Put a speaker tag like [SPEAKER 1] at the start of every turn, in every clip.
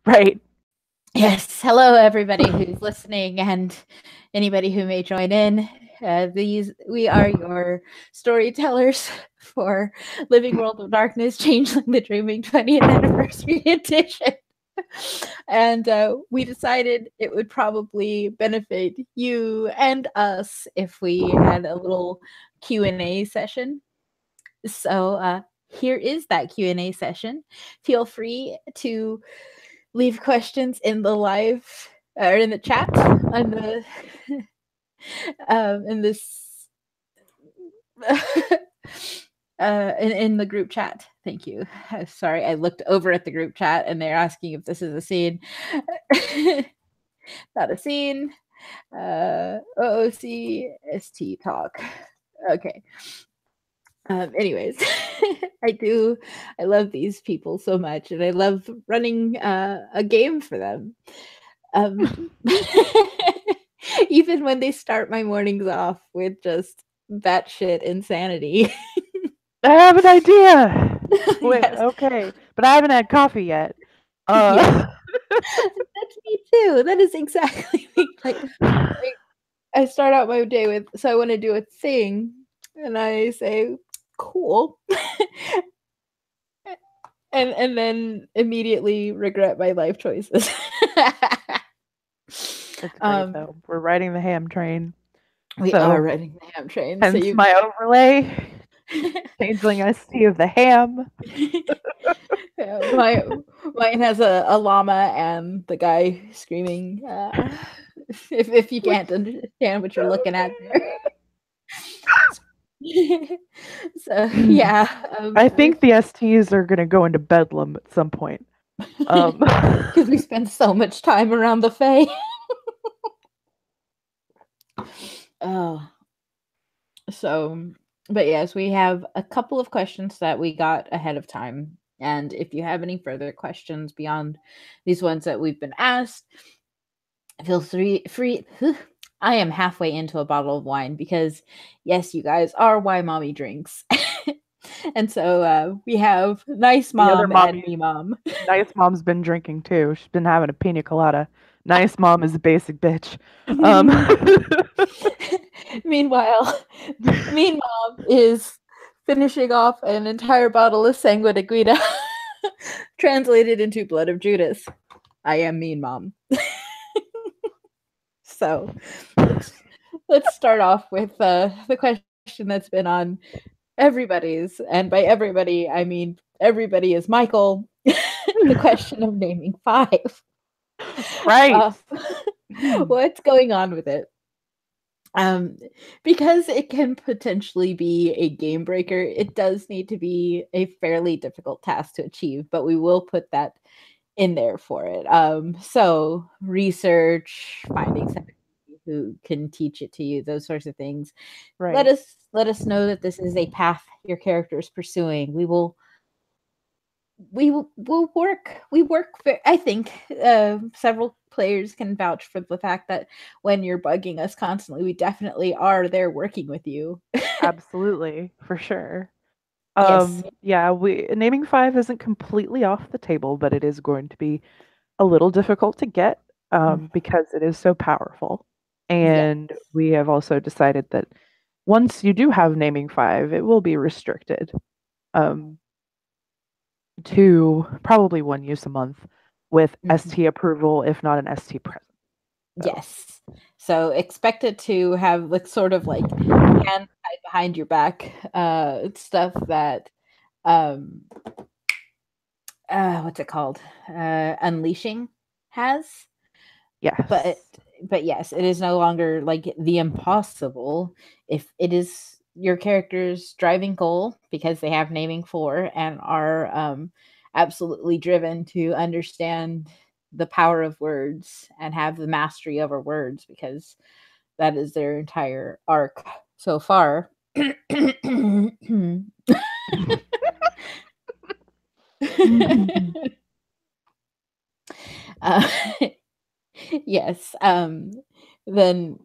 [SPEAKER 1] Right.
[SPEAKER 2] Yes. Hello, everybody who's listening and anybody who may join in. We are your storytellers for Living World of Darkness, Changeling the Dreaming 20th Anniversary Edition. And we decided it would probably benefit you and us if we had a little Q&A session. So here is that Q&A session. Feel free to leave questions in the live or in the chat on the in this in the group chat. Thank you. Sorry, I looked over at the group chat and they're asking if this is a scene. Not a scene. OOC ST talk. Okay. Anyways, I love these people so much, and I love running a game for them. Even when they start my mornings off with just batshit insanity.
[SPEAKER 1] I have an idea. Wait,
[SPEAKER 2] Yes.
[SPEAKER 1] okay, but I haven't had coffee yet.
[SPEAKER 2] Yes. That's me too. That is exactly me. Like I start out my day with, so I want to do a thing, and I say, cool. and then immediately regret my life choices.
[SPEAKER 1] It's great though. We're riding the ham train.
[SPEAKER 2] We
[SPEAKER 1] So,
[SPEAKER 2] are riding the ham train. So
[SPEAKER 1] hence
[SPEAKER 2] you
[SPEAKER 1] my overlay. Changeling ST of the ham.
[SPEAKER 2] yeah, mine has a llama and the guy screaming. If you can't understand what you're looking at there. So yeah,
[SPEAKER 1] I think the STs are gonna go into bedlam at some point.
[SPEAKER 2] because we spend so much time around the Fae. Oh, so, but yes, we have a couple of questions that we got ahead of time. And if you have any further questions beyond these ones that we've been asked, feel free. I am halfway into a bottle of wine because, yes, you guys are why mommy drinks. And so we have Nice
[SPEAKER 1] The other
[SPEAKER 2] Mom and
[SPEAKER 1] mommy,
[SPEAKER 2] Me Mom.
[SPEAKER 1] Nice Mom's been drinking too. She's been having a pina colada. Nice Mom is a basic bitch.
[SPEAKER 2] Meanwhile, Mean Mom is finishing off an entire bottle of Sangue de Guida, translated into Blood of Judas. I am Mean Mom. So let's start off with the question that's been on everybody's, and by everybody I mean everybody is Michael. The question of naming five.
[SPEAKER 1] Right.
[SPEAKER 2] What's going on with it? Because it can potentially be a game breaker, it does need to be a fairly difficult task to achieve, but we will put that in there for it. So research, finding somebody who can teach it to you, those sorts of things.
[SPEAKER 1] Right.
[SPEAKER 2] Let us know that this is a path your character is pursuing. We work I think several players can vouch for the fact that when you're bugging us constantly, we definitely are there working with you.
[SPEAKER 1] Absolutely, for sure.
[SPEAKER 2] Yes.
[SPEAKER 1] Yeah, we naming five isn't completely off the table, but it is going to be a little difficult to get because it is so powerful.
[SPEAKER 2] Yes.
[SPEAKER 1] And we have also decided that once you do have naming five, it will be restricted um, to probably one use a month with ST approval, if not an ST present. So.
[SPEAKER 2] Yes. So expect it to have like sort of like hand tied behind your back stuff that um what's it called? Unleashing has.
[SPEAKER 1] Yes.
[SPEAKER 2] But yes, it is no longer like the impossible if it is your character's driving goal because they have naming for and are absolutely driven to understand the power of words and have the mastery over words because that is their entire arc so far. uh, yes. Then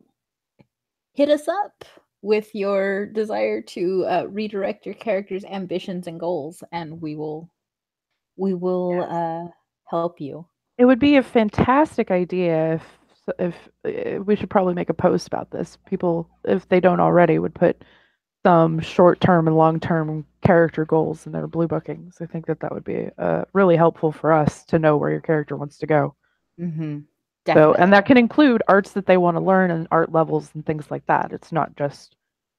[SPEAKER 2] hit us up with your desire to redirect your character's ambitions and goals, and we will help you.
[SPEAKER 1] It would be a fantastic idea if we should probably make a post about this. People, if they don't already, would put some short-term and long-term character goals in their blue bookings. I think that that would be really helpful for us to know where your character wants to go.
[SPEAKER 2] Mm-hmm.
[SPEAKER 1] So,
[SPEAKER 2] Definitely.
[SPEAKER 1] and that can include arts that they want to learn and art levels and things like that. It's not just,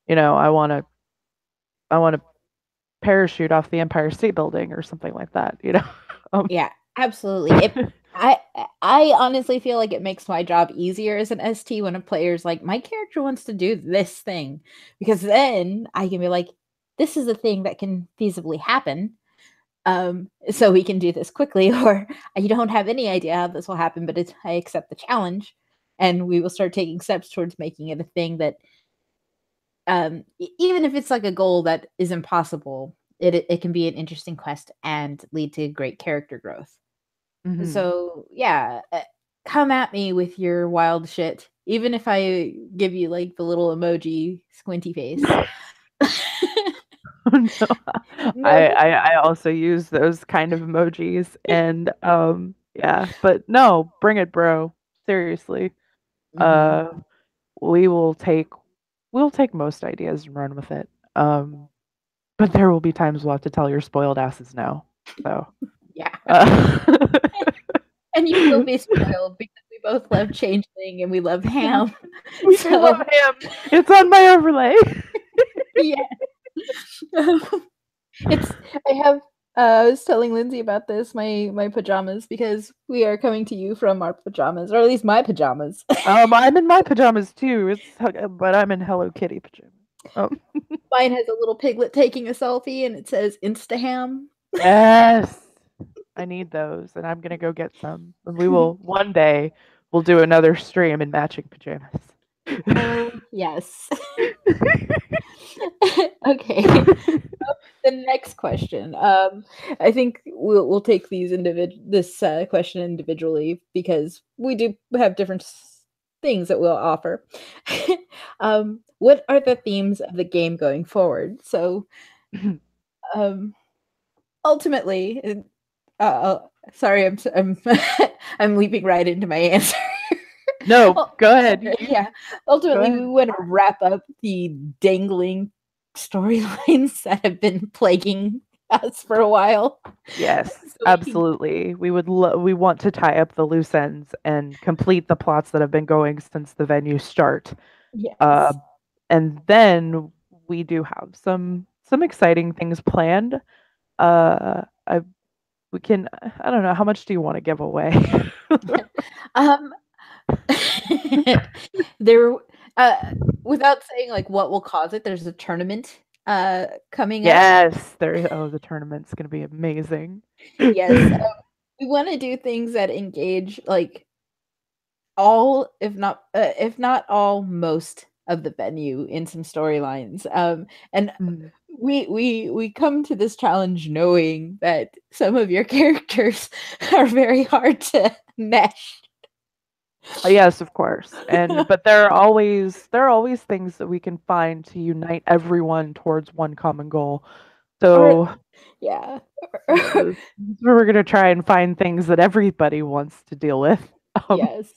[SPEAKER 1] I want to parachute off the Empire State Building or something like that. Um,
[SPEAKER 2] Yeah, absolutely. I I honestly feel like it makes my job easier as an ST when a player's like, my character wants to do this thing, because then I can be like, this is a thing that can feasibly happen. So we can do this quickly, or I don't have any idea how this will happen, but I accept the challenge, and we will start taking steps towards making it a thing that, even if it's like a goal that is impossible, it can be an interesting quest and lead to great character growth.
[SPEAKER 1] mhm.
[SPEAKER 2] So yeah, come at me with your wild shit, even if I give you like the little emoji squinty face.
[SPEAKER 1] No,
[SPEAKER 2] No.
[SPEAKER 1] I also use those kind of emojis, and yeah, but no, bring it, bro. Seriously.
[SPEAKER 2] Hmm.
[SPEAKER 1] Uh we will take we'll take most ideas and run with it. But there will be times we'll have to tell your spoiled asses no. So
[SPEAKER 2] Yeah.
[SPEAKER 1] uh,
[SPEAKER 2] And you will be spoiled because we both love Changeling and we love Ham.
[SPEAKER 1] we do love
[SPEAKER 2] So
[SPEAKER 1] him. It's on my overlay.
[SPEAKER 2] yeah. It's I have I was telling Lindsay about this, my pajamas, because we are coming to you from our pajamas, or at least my pajamas.
[SPEAKER 1] I'm in my pajamas too. But I'm in Hello Kitty pajamas. Um,
[SPEAKER 2] Mine has a little piglet taking a selfie and it says Instaham.
[SPEAKER 1] yes. I need those, and I'm gonna go get some. And we will one day we'll do another stream in matching pajamas.
[SPEAKER 2] Oh, yes. Okay. The next question. I think we'll take this question individually because we do have different things that we'll offer. What are the themes of the game going forward? So, um, ultimately, sorry, I'm I'm leaping right into my answer.
[SPEAKER 1] No,
[SPEAKER 2] Well,
[SPEAKER 1] go ahead.
[SPEAKER 2] yeah,
[SPEAKER 1] Go
[SPEAKER 2] ultimately, we
[SPEAKER 1] ahead.
[SPEAKER 2] want to wrap up the dangling storylines that have been plaguing us for a while.
[SPEAKER 1] Yes,
[SPEAKER 2] So we can,
[SPEAKER 1] absolutely. We want to tie up the loose ends and complete the plots that have been going since the venue start. Uh,
[SPEAKER 2] yes.
[SPEAKER 1] and then we do have some exciting things planned. I we can I don't know how much do you want to give away?
[SPEAKER 2] Um, there, uh, without saying like what will cause it, there's a tournament coming up.
[SPEAKER 1] Yes, the tournament's gonna be amazing.
[SPEAKER 2] Yes, we want to do things that engage like all, if not all, most of the venue in some storylines. And
[SPEAKER 1] Mm.
[SPEAKER 2] we come to this challenge knowing that some of your characters are very hard to mesh.
[SPEAKER 1] Yes, of course. And but there are always things that we can find to unite everyone towards one common goal.
[SPEAKER 2] Or
[SPEAKER 1] So
[SPEAKER 2] yeah.
[SPEAKER 1] this is where we're gonna try and find things that everybody wants to deal with. Um,
[SPEAKER 2] Yes.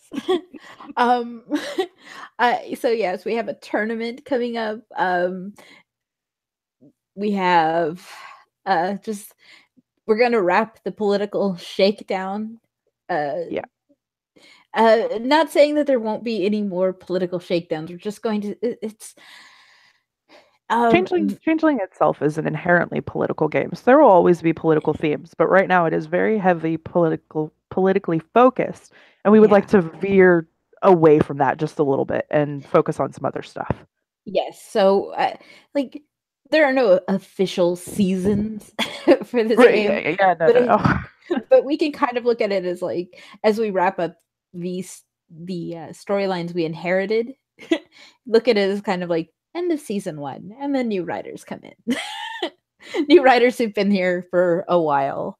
[SPEAKER 2] um so yes, we have a tournament coming up. We have just we're going to wrap the political shakedown. uh
[SPEAKER 1] yeah,
[SPEAKER 2] Not saying that there won't be any more political shakedowns. We're just going to it's
[SPEAKER 1] Changeling Changeling itself is an inherently political game, so there will always be political themes. But right now, it is very heavy politically focused, and we would like
[SPEAKER 2] yeah.
[SPEAKER 1] to veer away from that just a little bit and focus on some other stuff.
[SPEAKER 2] Yes. So like there are no official seasons for this
[SPEAKER 1] Right? Yeah,
[SPEAKER 2] game,
[SPEAKER 1] yeah, yeah, no,
[SPEAKER 2] but
[SPEAKER 1] no, no.
[SPEAKER 2] but we can kind of look at it as like, as we wrap up these the storylines we inherited, look at it as kind of like end of season one, and then new writers come in. New writers who've been here for a while.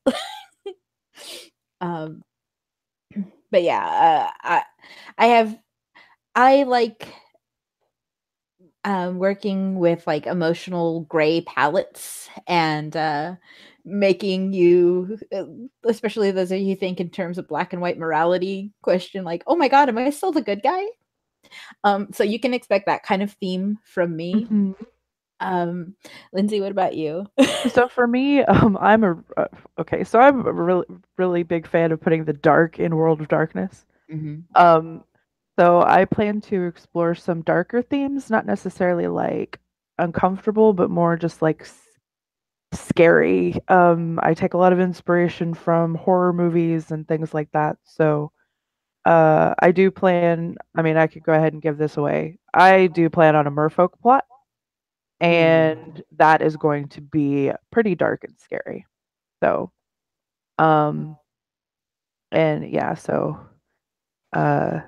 [SPEAKER 2] um but yeah, I have I like working with like emotional gray palettes and making you, especially those of you who think in terms of black and white morality, question like, oh my god, am I still the good guy? So you can expect that kind of theme from me.
[SPEAKER 1] Mhm.
[SPEAKER 2] Lindsay, what about you?
[SPEAKER 1] So for me, okay. So I'm a really big fan of putting the dark in World of Darkness.
[SPEAKER 2] Mm-hmm.
[SPEAKER 1] Um, so I plan to explore some darker themes, not necessarily like uncomfortable, but more just like scary. I take a lot of inspiration from horror movies and things like that. So I do plan. I mean, I could go ahead and give this away. I do plan on a merfolk plot,
[SPEAKER 2] Ooh.
[SPEAKER 1] and that is going to be pretty dark and scary. So, um, and yeah, so a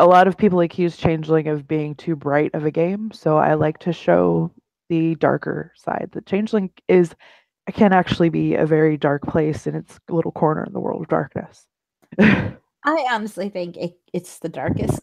[SPEAKER 1] lot of people accuse Changeling of being too bright of a game, so I like to show the darker side. The Changeling is it can actually be a very dark place in its little corner in the world of darkness.
[SPEAKER 2] I honestly think it's the darkest.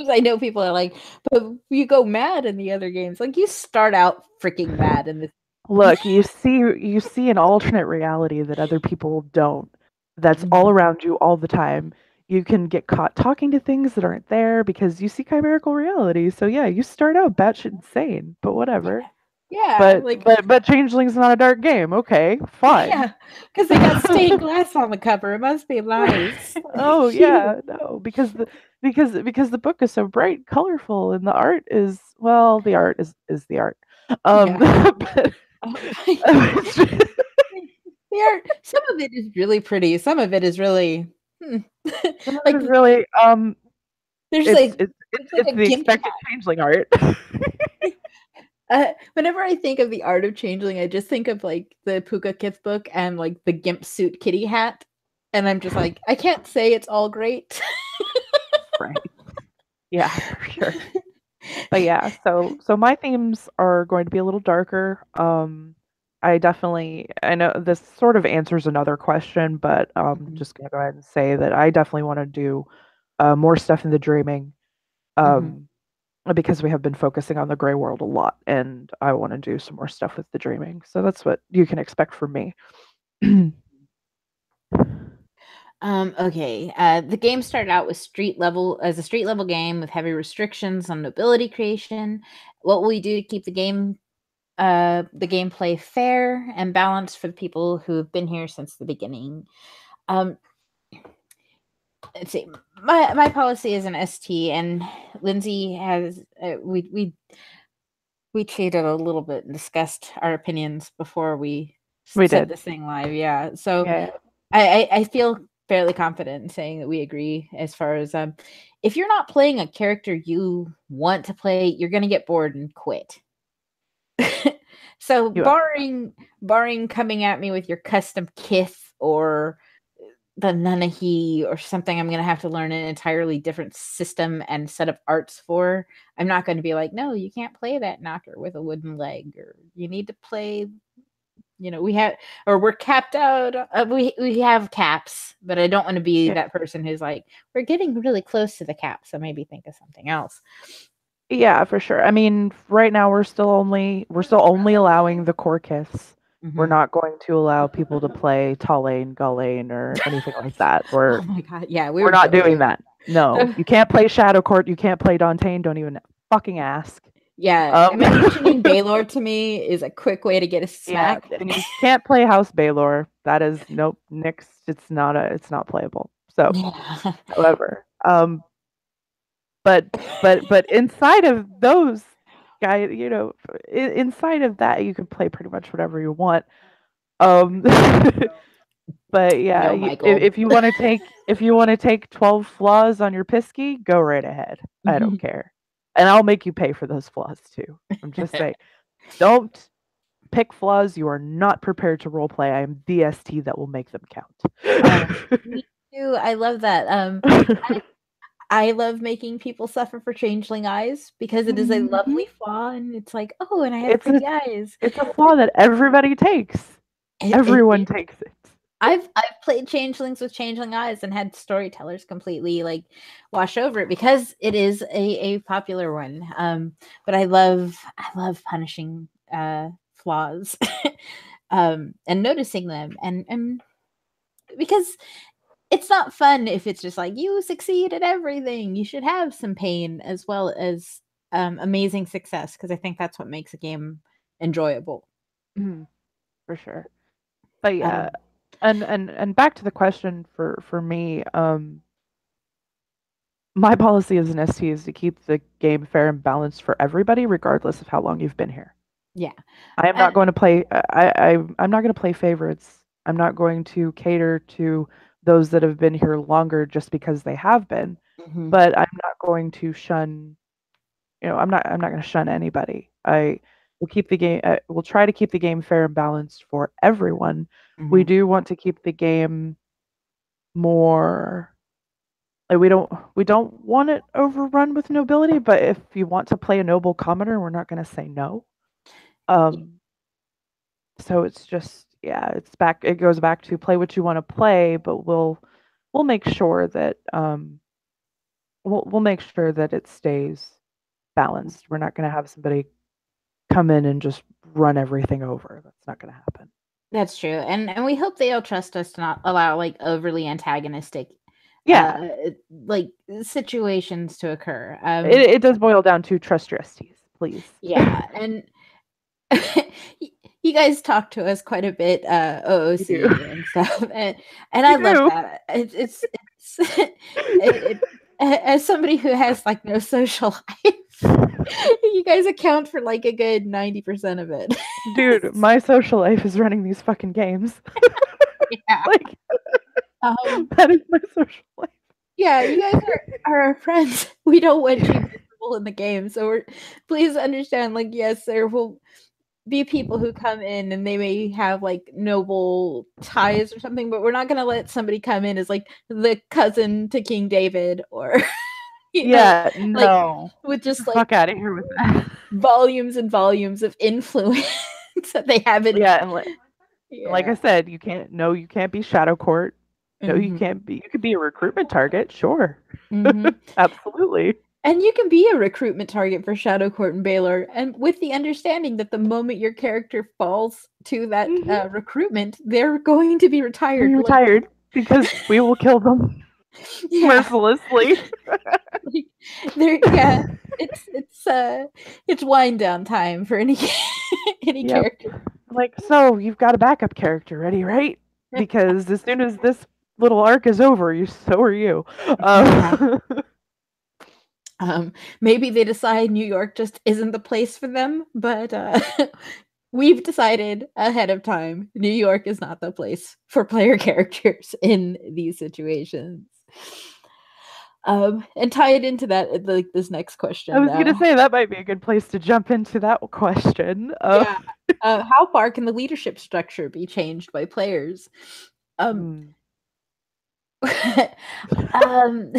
[SPEAKER 2] I know people are like, but you go mad in the other games. Like you start out freaking mad in this.
[SPEAKER 1] Look, you see an alternate reality that other people don't. That's all
[SPEAKER 2] Mhm.
[SPEAKER 1] around you all the time. You can get caught talking to things that aren't there because you see chimerical reality. So yeah, you start out batshit insane, but whatever.
[SPEAKER 2] Yeah,
[SPEAKER 1] But
[SPEAKER 2] like
[SPEAKER 1] but but Changeling's not a dark game. Okay, fine.
[SPEAKER 2] yeah, because they got stained glass on the cover. It must be nice.
[SPEAKER 1] Oh yeah, no, because the book is so bright, colorful, and the art is well, the art is the art.
[SPEAKER 2] Yeah.
[SPEAKER 1] But
[SPEAKER 2] They are, some of it is really pretty. Some of it is really hmm.
[SPEAKER 1] some of it
[SPEAKER 2] Like
[SPEAKER 1] is really
[SPEAKER 2] there's
[SPEAKER 1] it's
[SPEAKER 2] like
[SPEAKER 1] it's it's
[SPEAKER 2] it's like
[SPEAKER 1] it's
[SPEAKER 2] a
[SPEAKER 1] the
[SPEAKER 2] gimp
[SPEAKER 1] expected changeling art.
[SPEAKER 2] whenever I think of the art of changeling, I just think of like the Puka Kith book and like the gimp suit kitty hat. And I'm just like, I can't say it's all great.
[SPEAKER 1] Right. Yeah, for sure. But yeah, so my themes are going to be a little darker. I know this sort of answers another question, but
[SPEAKER 2] Mhm,
[SPEAKER 1] just gonna go ahead and say that I definitely want to do more stuff in the dreaming.
[SPEAKER 2] mhm.
[SPEAKER 1] Um, because we have been focusing on the gray world a lot, and I want to do some more stuff with the dreaming. So that's what you can expect from me.
[SPEAKER 2] Okay. The game started out with street level as a street level game with heavy restrictions on nobility creation. What will we do to keep the gameplay fair and balanced for the people who have been here since the beginning? Um, let's see. My policy is an ST, and Lindsay has we cheated a little bit and discussed our opinions before we
[SPEAKER 1] We
[SPEAKER 2] set
[SPEAKER 1] did.
[SPEAKER 2] this thing live. Yeah, so
[SPEAKER 1] Yeah.
[SPEAKER 2] I feel fairly confident in saying that we agree as far as if you're not playing a character you want to play, you're gonna get bored and quit. So
[SPEAKER 1] You
[SPEAKER 2] barring coming at me with your custom kith or the Nanahi or something I'm gonna have to learn an entirely different system and set of arts for, I'm not gonna be like, no, you can't play that knocker with a wooden leg, or you need to play, we have, or we're capped out. We have caps, but I don't want to be
[SPEAKER 1] yeah.
[SPEAKER 2] that person who's like, we're getting really close to the cap, so maybe think of something else.
[SPEAKER 1] Yeah, for sure. I mean, right now we're still only allowing the core kiths. We're
[SPEAKER 2] Hmm.
[SPEAKER 1] not going to allow people to play Talain, Gallane, or anything like that. We're
[SPEAKER 2] Oh my god, yeah, we
[SPEAKER 1] we're
[SPEAKER 2] were
[SPEAKER 1] not doing
[SPEAKER 2] joking.
[SPEAKER 1] that. No, you can't play Shadow Court. You can't play Dantean. Don't even fucking ask.
[SPEAKER 2] Yeah,
[SPEAKER 1] Um,
[SPEAKER 2] mentioning Baylor to me is a quick way to get a
[SPEAKER 1] yeah,
[SPEAKER 2] smack.
[SPEAKER 1] and you can't play House Baylor. That is nope. Nix. It's not playable. So,
[SPEAKER 2] Yeah.
[SPEAKER 1] however, but but inside of those guys, inside of that, you can play pretty much whatever you want. Um, but yeah,
[SPEAKER 2] No,
[SPEAKER 1] if,
[SPEAKER 2] Michael.
[SPEAKER 1] if you want to take 12 flaws on your pisky, go right ahead. I don't care, and I'll make you pay for those flaws too. I'm just saying, don't pick flaws you are not prepared to roleplay. I am DST that will make them
[SPEAKER 2] Oh,
[SPEAKER 1] count.
[SPEAKER 2] me too. I love that. I love making people suffer for changeling eyes because it is a
[SPEAKER 1] Mhm.
[SPEAKER 2] lovely flaw, and it's like, oh, and I have
[SPEAKER 1] It's a
[SPEAKER 2] pretty eyes.
[SPEAKER 1] it's a flaw that everybody takes. Everyone
[SPEAKER 2] It
[SPEAKER 1] takes it.
[SPEAKER 2] I've played changelings with changeling eyes and had storytellers completely like wash over it because it is a popular one. But I love punishing flaws. and noticing them, and because it's not fun if it's just like you succeed at everything. You should have some pain as well as amazing success, because I think that's what makes a game enjoyable.
[SPEAKER 1] For sure. But yeah,
[SPEAKER 2] Um,
[SPEAKER 1] and back to the question for me, my policy as an ST is to keep the game fair and balanced for everybody, regardless of how long you've been here.
[SPEAKER 2] yeah.
[SPEAKER 1] I am not going to play. I'm not going to play favorites. I'm not going to cater to those that have been here longer just because they have been.
[SPEAKER 2] Mhm,
[SPEAKER 1] But I'm not going to shun. I'm not going to shun anybody. I will keep the game. We'll try to keep the game fair and balanced for everyone. We
[SPEAKER 2] mhm.
[SPEAKER 1] do want to keep the game more. Like we don't want it overrun with nobility. But if you want to play a noble commoner, we're not going to say no. Um, So it's just yeah, it goes back to play what you want to play, but we'll make sure that we'll make sure that it stays balanced. We're not going to have somebody come in and just run everything over. That's not going to happen.
[SPEAKER 2] That's true, and we hope they'll trust us to not allow like overly antagonistic,
[SPEAKER 1] Yeah,
[SPEAKER 2] like situations to occur.
[SPEAKER 1] it does boil down to trust your STs, please.
[SPEAKER 2] Yeah, and you guys talk to us quite a bit,
[SPEAKER 1] We
[SPEAKER 2] OOC
[SPEAKER 1] do.
[SPEAKER 2] and stuff, and
[SPEAKER 1] We
[SPEAKER 2] I love
[SPEAKER 1] do.
[SPEAKER 2] that. As somebody who has like no social life, you guys account for like a good 90% of it.
[SPEAKER 1] Dude, my social life is running these fucking games.
[SPEAKER 2] Yeah.
[SPEAKER 1] Like
[SPEAKER 2] Um,
[SPEAKER 1] that is my social life.
[SPEAKER 2] yeah, you guys are our friends. We don't want you miserable in the game, so please understand. Like, yes, there will be people who come in and they may have like noble ties or something, but we're not going to let somebody come in as like the cousin to King David, or you know,
[SPEAKER 1] Yeah,
[SPEAKER 2] like
[SPEAKER 1] no.
[SPEAKER 2] with
[SPEAKER 1] Get the
[SPEAKER 2] just like
[SPEAKER 1] fuck out of here with that.
[SPEAKER 2] volumes and volumes of influence that they haven't.
[SPEAKER 1] Yeah, and like I
[SPEAKER 2] Yeah.
[SPEAKER 1] said, you can't be shadow court. No, you
[SPEAKER 2] Hmm.
[SPEAKER 1] can't be. You could be a recruitment target, sure.
[SPEAKER 2] Hmm.
[SPEAKER 1] Absolutely.
[SPEAKER 2] And you can be a recruitment target for Shadow Court and Baylor, and with the understanding that the moment your character falls to that
[SPEAKER 1] Hmm.
[SPEAKER 2] recruitment, they're going to be
[SPEAKER 1] Be
[SPEAKER 2] retired. Like,
[SPEAKER 1] retired because we will kill them
[SPEAKER 2] yeah,
[SPEAKER 1] mercilessly.
[SPEAKER 2] like, there, yeah, it's wind down time for any any
[SPEAKER 1] Yep.
[SPEAKER 2] character.
[SPEAKER 1] Like, so you've got a backup character ready, right? Because as soon as this little arc is over, so are you.
[SPEAKER 2] Yeah.
[SPEAKER 1] Um,
[SPEAKER 2] Maybe they decide New York just isn't the place for them, but we've decided ahead of time New York is not the place for player characters in these situations. And tie it into that, like this next
[SPEAKER 1] I
[SPEAKER 2] question
[SPEAKER 1] was gonna
[SPEAKER 2] now.
[SPEAKER 1] say that might be a good place to jump into that question.
[SPEAKER 2] Yeah. How far can the leadership structure be changed by players? Um,
[SPEAKER 1] Mm.
[SPEAKER 2] um,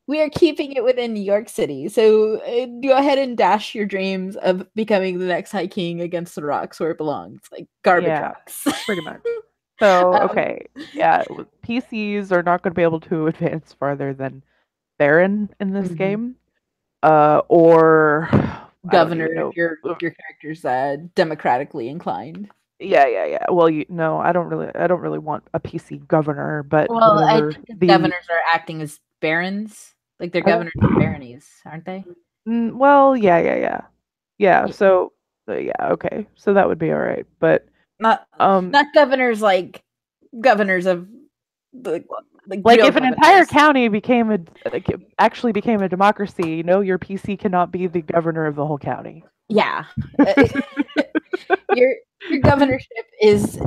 [SPEAKER 2] we are keeping it within New York City. So go ahead and dash your dreams of becoming the next High King against the rocks where it belongs, like garbage
[SPEAKER 1] Yeah,
[SPEAKER 2] rocks.
[SPEAKER 1] pretty much. So,
[SPEAKER 2] um,
[SPEAKER 1] okay, yeah, PCs are not going to be able to advance farther than Baron in this
[SPEAKER 2] mhm.
[SPEAKER 1] game. Or I don't
[SPEAKER 2] Governor,
[SPEAKER 1] even
[SPEAKER 2] if
[SPEAKER 1] know.
[SPEAKER 2] your character's democratically inclined.
[SPEAKER 1] Yeah, yeah, yeah. Well, no, I don't really want a PC governor, but
[SPEAKER 2] Well, I
[SPEAKER 1] whatever.
[SPEAKER 2] think his
[SPEAKER 1] The
[SPEAKER 2] governors are acting as barons. Like they're
[SPEAKER 1] uh,
[SPEAKER 2] governors and baronies, aren't they?
[SPEAKER 1] well, yeah, yeah, yeah, yeah.
[SPEAKER 2] Yeah.
[SPEAKER 1] So, yeah, okay. So that would be all right. But
[SPEAKER 2] Not
[SPEAKER 1] um,
[SPEAKER 2] not governors like governors of the like
[SPEAKER 1] like
[SPEAKER 2] real
[SPEAKER 1] if an entire
[SPEAKER 2] governors.
[SPEAKER 1] county became actually became a democracy, no, your PC cannot be the governor of the whole county.
[SPEAKER 2] Yeah. Uh, your your governorship is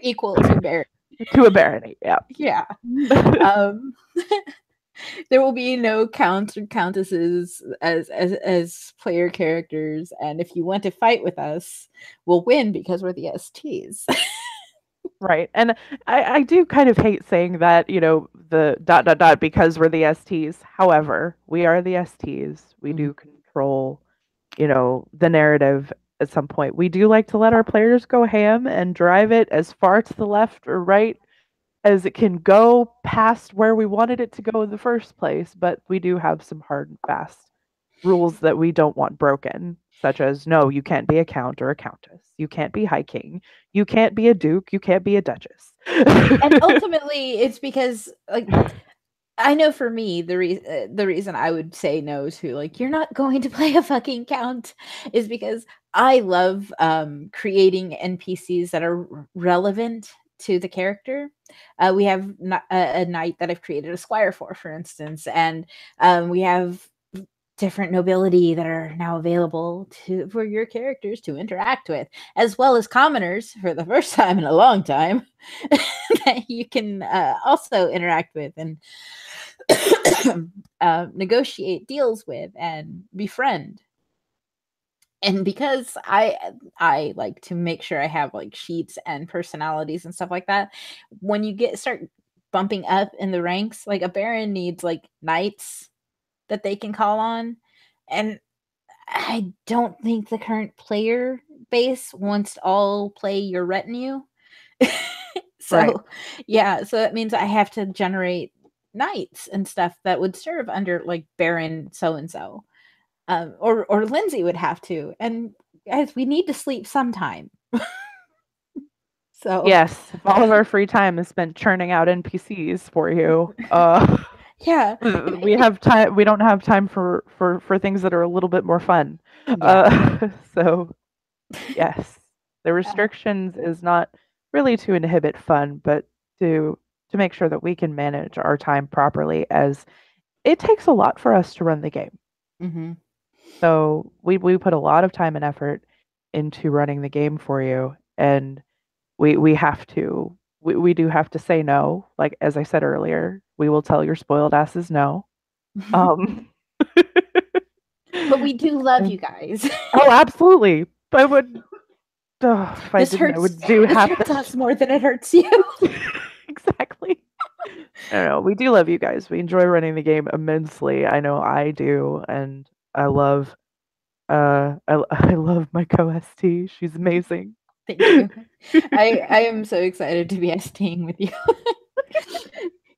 [SPEAKER 2] equal to baron.
[SPEAKER 1] To a barony, yeah.
[SPEAKER 2] Yeah. Um there will be no counts or countesses as player characters, and if you want to fight with us, we'll win because we're the STs.
[SPEAKER 1] Right. And I do kind of hate saying that, the dot dot dot because we're the STs. However, we are the STs. We
[SPEAKER 2] Mhm.
[SPEAKER 1] do control, the narrative at some point. We do like to let our players go ham and drive it as far to the left or right as it can go past where we wanted it to go in the first place, but we do have some hard and fast. rules that we don't want broken, such as no, you can't be a count or a countess. You can't be high king. You can't be a duke. You can't be a duchess.
[SPEAKER 2] And ultimately, it's because like I know for me the reason I would say no to like you're not going to play a fucking count is because I love creating NPCs that are relevant to the character. We have a knight that I've created a squire for instance, and we have different nobility that are now available for your characters to interact with, as well as commoners for the first time in a long time that you can also interact with and negotiate deals with and befriend. And because I like to make sure I have like sheets and personalities and stuff like that, when you start bumping up in the ranks, like a baron needs like knights that they can call on. And I don't think the current player base wants to all play your retinue. So,
[SPEAKER 1] Right.
[SPEAKER 2] yeah, so that means I have to generate knights and stuff that would serve under like Baron so and so. Or Lindsay would have to. And guys, we need to sleep sometime. So,
[SPEAKER 1] Yes, if all of our free time is spent churning out NPCs for you,
[SPEAKER 2] yeah.
[SPEAKER 1] we have time. We don't have time for things that are a little bit more fun.
[SPEAKER 2] Yeah.
[SPEAKER 1] So yes, the restrictions is not really to inhibit fun, but to make sure that we can manage our time properly, as it takes a lot for us to run the game.
[SPEAKER 2] Mm-hmm.
[SPEAKER 1] So we put a lot of time and effort into running the game for you, and we have to we do have to say no. Like as I said earlier, we will tell your spoiled asses no. Um,
[SPEAKER 2] But we do love you guys.
[SPEAKER 1] oh, absolutely. I would. If I
[SPEAKER 2] This
[SPEAKER 1] didn't, I
[SPEAKER 2] hurts.
[SPEAKER 1] would do
[SPEAKER 2] This
[SPEAKER 1] half
[SPEAKER 2] hurts
[SPEAKER 1] the
[SPEAKER 2] us more than it hurts you.
[SPEAKER 1] exactly. I don't know. We do love you guys. We enjoy running the game immensely. I know I do, and I love I love my co-ST. She's amazing.
[SPEAKER 2] Thank you. I am so excited to be STing with you.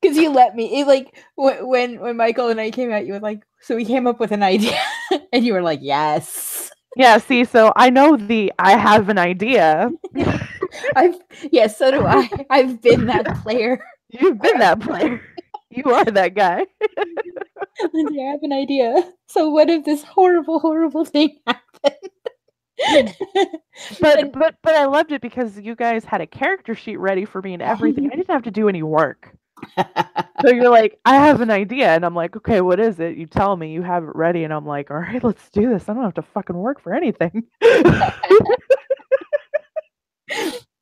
[SPEAKER 2] Because you let me like when Michael and I came at you with like, so we came up with an idea and you were like, yes.
[SPEAKER 1] Yeah, see, so I know I have an idea.
[SPEAKER 2] Yes, so do I. I've been that player.
[SPEAKER 1] You've been that player. You are that guy.
[SPEAKER 2] Lindsay, I have an idea. So what if this horrible, horrible thing happened?
[SPEAKER 1] But I loved it because you guys had a character sheet ready for me and everything. I didn't have to do any work. So you're like, I have an idea, and I'm like, okay, what is it? You tell me, you have it ready, and I'm like, all right, let's do this. I don't have to fucking work for anything.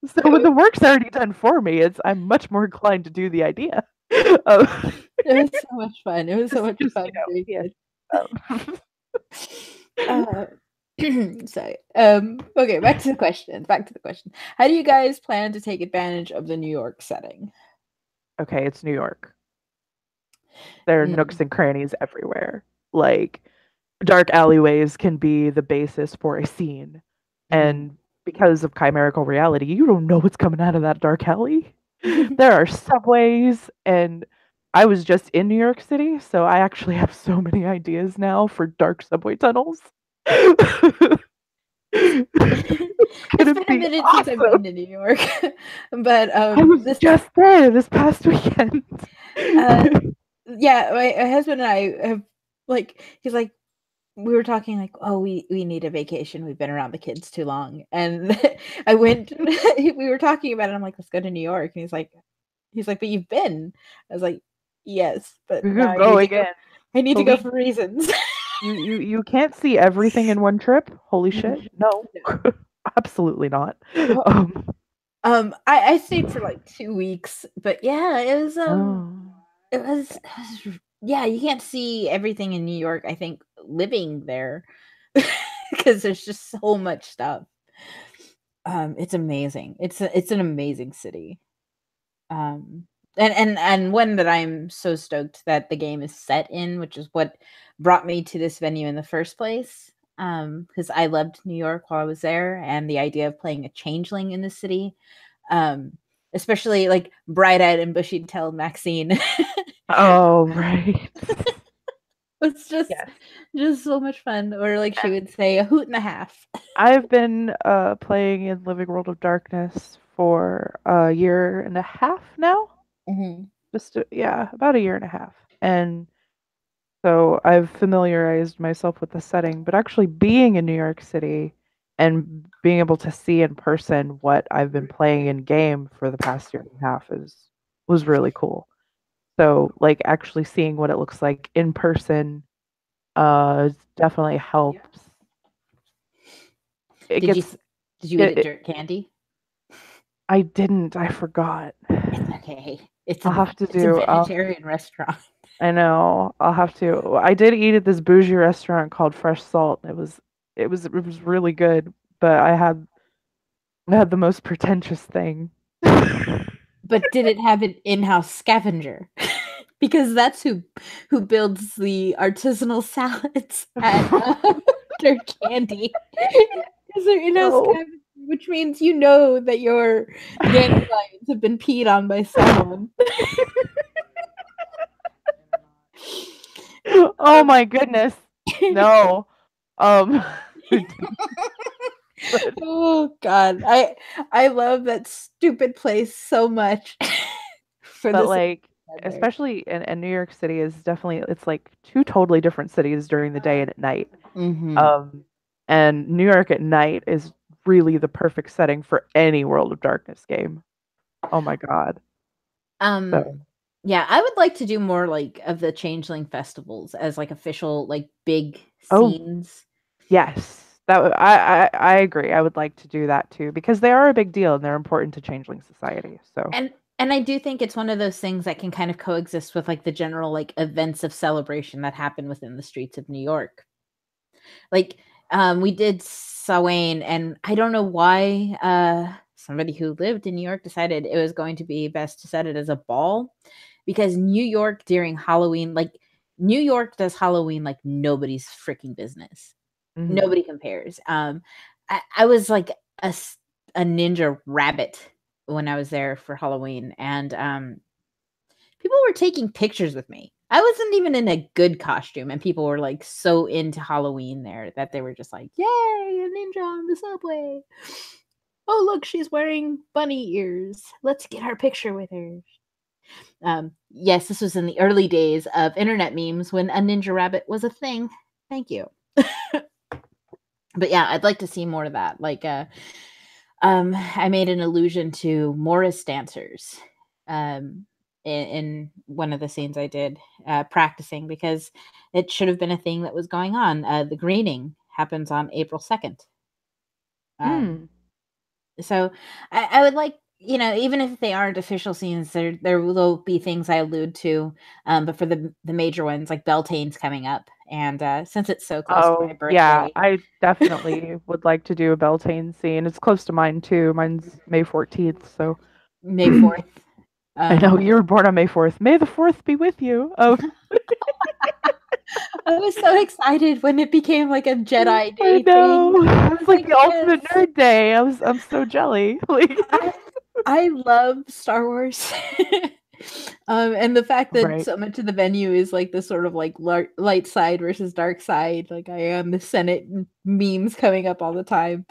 [SPEAKER 1] So when the work's already done for me, I'm much more inclined to do the idea.
[SPEAKER 2] It was so much fun. It was so much fun.
[SPEAKER 1] Yeah.
[SPEAKER 2] Sorry. Okay, back to the question. How do you guys plan to take advantage of the New York setting?
[SPEAKER 1] Okay, it's New York. There are nooks and crannies everywhere. Like dark alleyways can be the basis for a scene. And because of chimerical reality, you don't know what's coming out of that dark alley. There are subways, and I was just in New York City, so I actually have so many ideas now for dark subway tunnels.
[SPEAKER 2] It's been a minute since I've been to New York, but
[SPEAKER 1] I was just there this past weekend.
[SPEAKER 2] Yeah, my husband and I have like he's like we were talking like, oh, we need a vacation. We've been around the kids too long, and I went. We were talking about it. I'm like, let's go to New York, and he's like, but you've been. I was like, yes, but now I
[SPEAKER 1] Go
[SPEAKER 2] need
[SPEAKER 1] again.
[SPEAKER 2] I need to go for reasons.
[SPEAKER 1] You can't see everything in one trip. Holy shit! No, absolutely not.
[SPEAKER 2] I stayed for like 2 weeks, but yeah, it was it was yeah, you can't see everything in New York, I think, living there because there's just so much stuff. It's amazing. It's an amazing city. And one that I'm so stoked that the game is set in, which is what brought me to this venue in the first place. Because I loved New York while I was there, and the idea of playing a changeling in the city, especially like bright-eyed and bushy-tailed Maxine.
[SPEAKER 1] Oh right.
[SPEAKER 2] It's
[SPEAKER 1] Yes.
[SPEAKER 2] just so much fun. Or like she would say, a hoot and a half.
[SPEAKER 1] I've been playing in Living World of Darkness for a year and a half now.
[SPEAKER 2] Mm-hmm.
[SPEAKER 1] Yeah, about a year and a half. And so I've familiarized myself with the setting, but actually being in New York City and being able to see in person what I've been playing in game for the past year and a half is was really cool. So like actually seeing what it looks like in person definitely helps. It
[SPEAKER 2] Did you
[SPEAKER 1] gets
[SPEAKER 2] did you eat a
[SPEAKER 1] it
[SPEAKER 2] dirt candy?
[SPEAKER 1] I didn't, I forgot.
[SPEAKER 2] It's okay.
[SPEAKER 1] I'll have to
[SPEAKER 2] It's a
[SPEAKER 1] do
[SPEAKER 2] vegetarian restaurant.
[SPEAKER 1] I know. I'll have to. I did eat at this bougie restaurant called Fresh Salt. It was really good, but I had the most pretentious thing.
[SPEAKER 2] But did it have an in-house scavenger? Because that's who builds the artisanal salads at Dirt Candy. Is there in-house
[SPEAKER 1] No.
[SPEAKER 2] scavenger, which means you know that your dandelions have been peed on by someone.
[SPEAKER 1] Oh my goodness. No. Um but,
[SPEAKER 2] Oh God, I love that stupid place so much for
[SPEAKER 1] but
[SPEAKER 2] this.
[SPEAKER 1] like
[SPEAKER 2] There.
[SPEAKER 1] especially in New York City is definitely it's like two totally different cities during the day and at night.
[SPEAKER 2] Mm-hmm.
[SPEAKER 1] Um and New York at night is really the perfect setting for any World of Darkness game. Oh my God.
[SPEAKER 2] Um,
[SPEAKER 1] So,
[SPEAKER 2] yeah, I would like to do more like of the Changeling festivals as like official like big
[SPEAKER 1] oh,
[SPEAKER 2] scenes.
[SPEAKER 1] yes. I agree. I would like to do that too because they are a big deal and they're important to Changeling society. So,
[SPEAKER 2] And I do think it's one of those things that can kind of coexist with like the general like events of celebration that happen within the streets of New York. Like we did Samhain, and I don't know why somebody who lived in New York decided it was going to be best to set it as a ball, because New York during Halloween, like New York does Halloween like nobody's freaking business.
[SPEAKER 1] mhm.
[SPEAKER 2] Nobody compares. I was like a ninja rabbit when I was there for Halloween, and people were taking pictures with me. I wasn't even in a good costume, and people were like so into Halloween there that they were just like, "Yay, a ninja on the subway! Oh, look, she's wearing bunny ears. Let's get our picture with her." Yes, this was in the early days of internet memes when a ninja rabbit was a thing. Thank you. But yeah, I'd like to see more of that. Like, I made an allusion to Morris dancers in one of the scenes I did practicing, because it should have been a thing that was going on. The greening happens on April 2nd. Um,
[SPEAKER 1] Mm.
[SPEAKER 2] so I would like, even if they aren't official scenes, there will be things I allude to. But for the major ones, like Beltane's coming up, and since it's so close to my
[SPEAKER 1] Oh, yeah.
[SPEAKER 2] birthday,
[SPEAKER 1] I definitely would like to do a Beltane scene. It's close to mine too. Mine's May 14th, so
[SPEAKER 2] May 4th.
[SPEAKER 1] I know you were born on May 4th. May the 4th be with you. Oh,
[SPEAKER 2] I was so excited when it became like a Jedi
[SPEAKER 1] I
[SPEAKER 2] Day thing.
[SPEAKER 1] know.
[SPEAKER 2] I
[SPEAKER 1] It's
[SPEAKER 2] was
[SPEAKER 1] like
[SPEAKER 2] like,
[SPEAKER 1] the ultimate
[SPEAKER 2] yes,
[SPEAKER 1] nerd day. I'm so jelly. Like
[SPEAKER 2] I, I love Star Wars. And the fact that
[SPEAKER 1] right.
[SPEAKER 2] so much of the venue is like the sort of like light side versus dark side, like I am the Senate memes coming up all the time.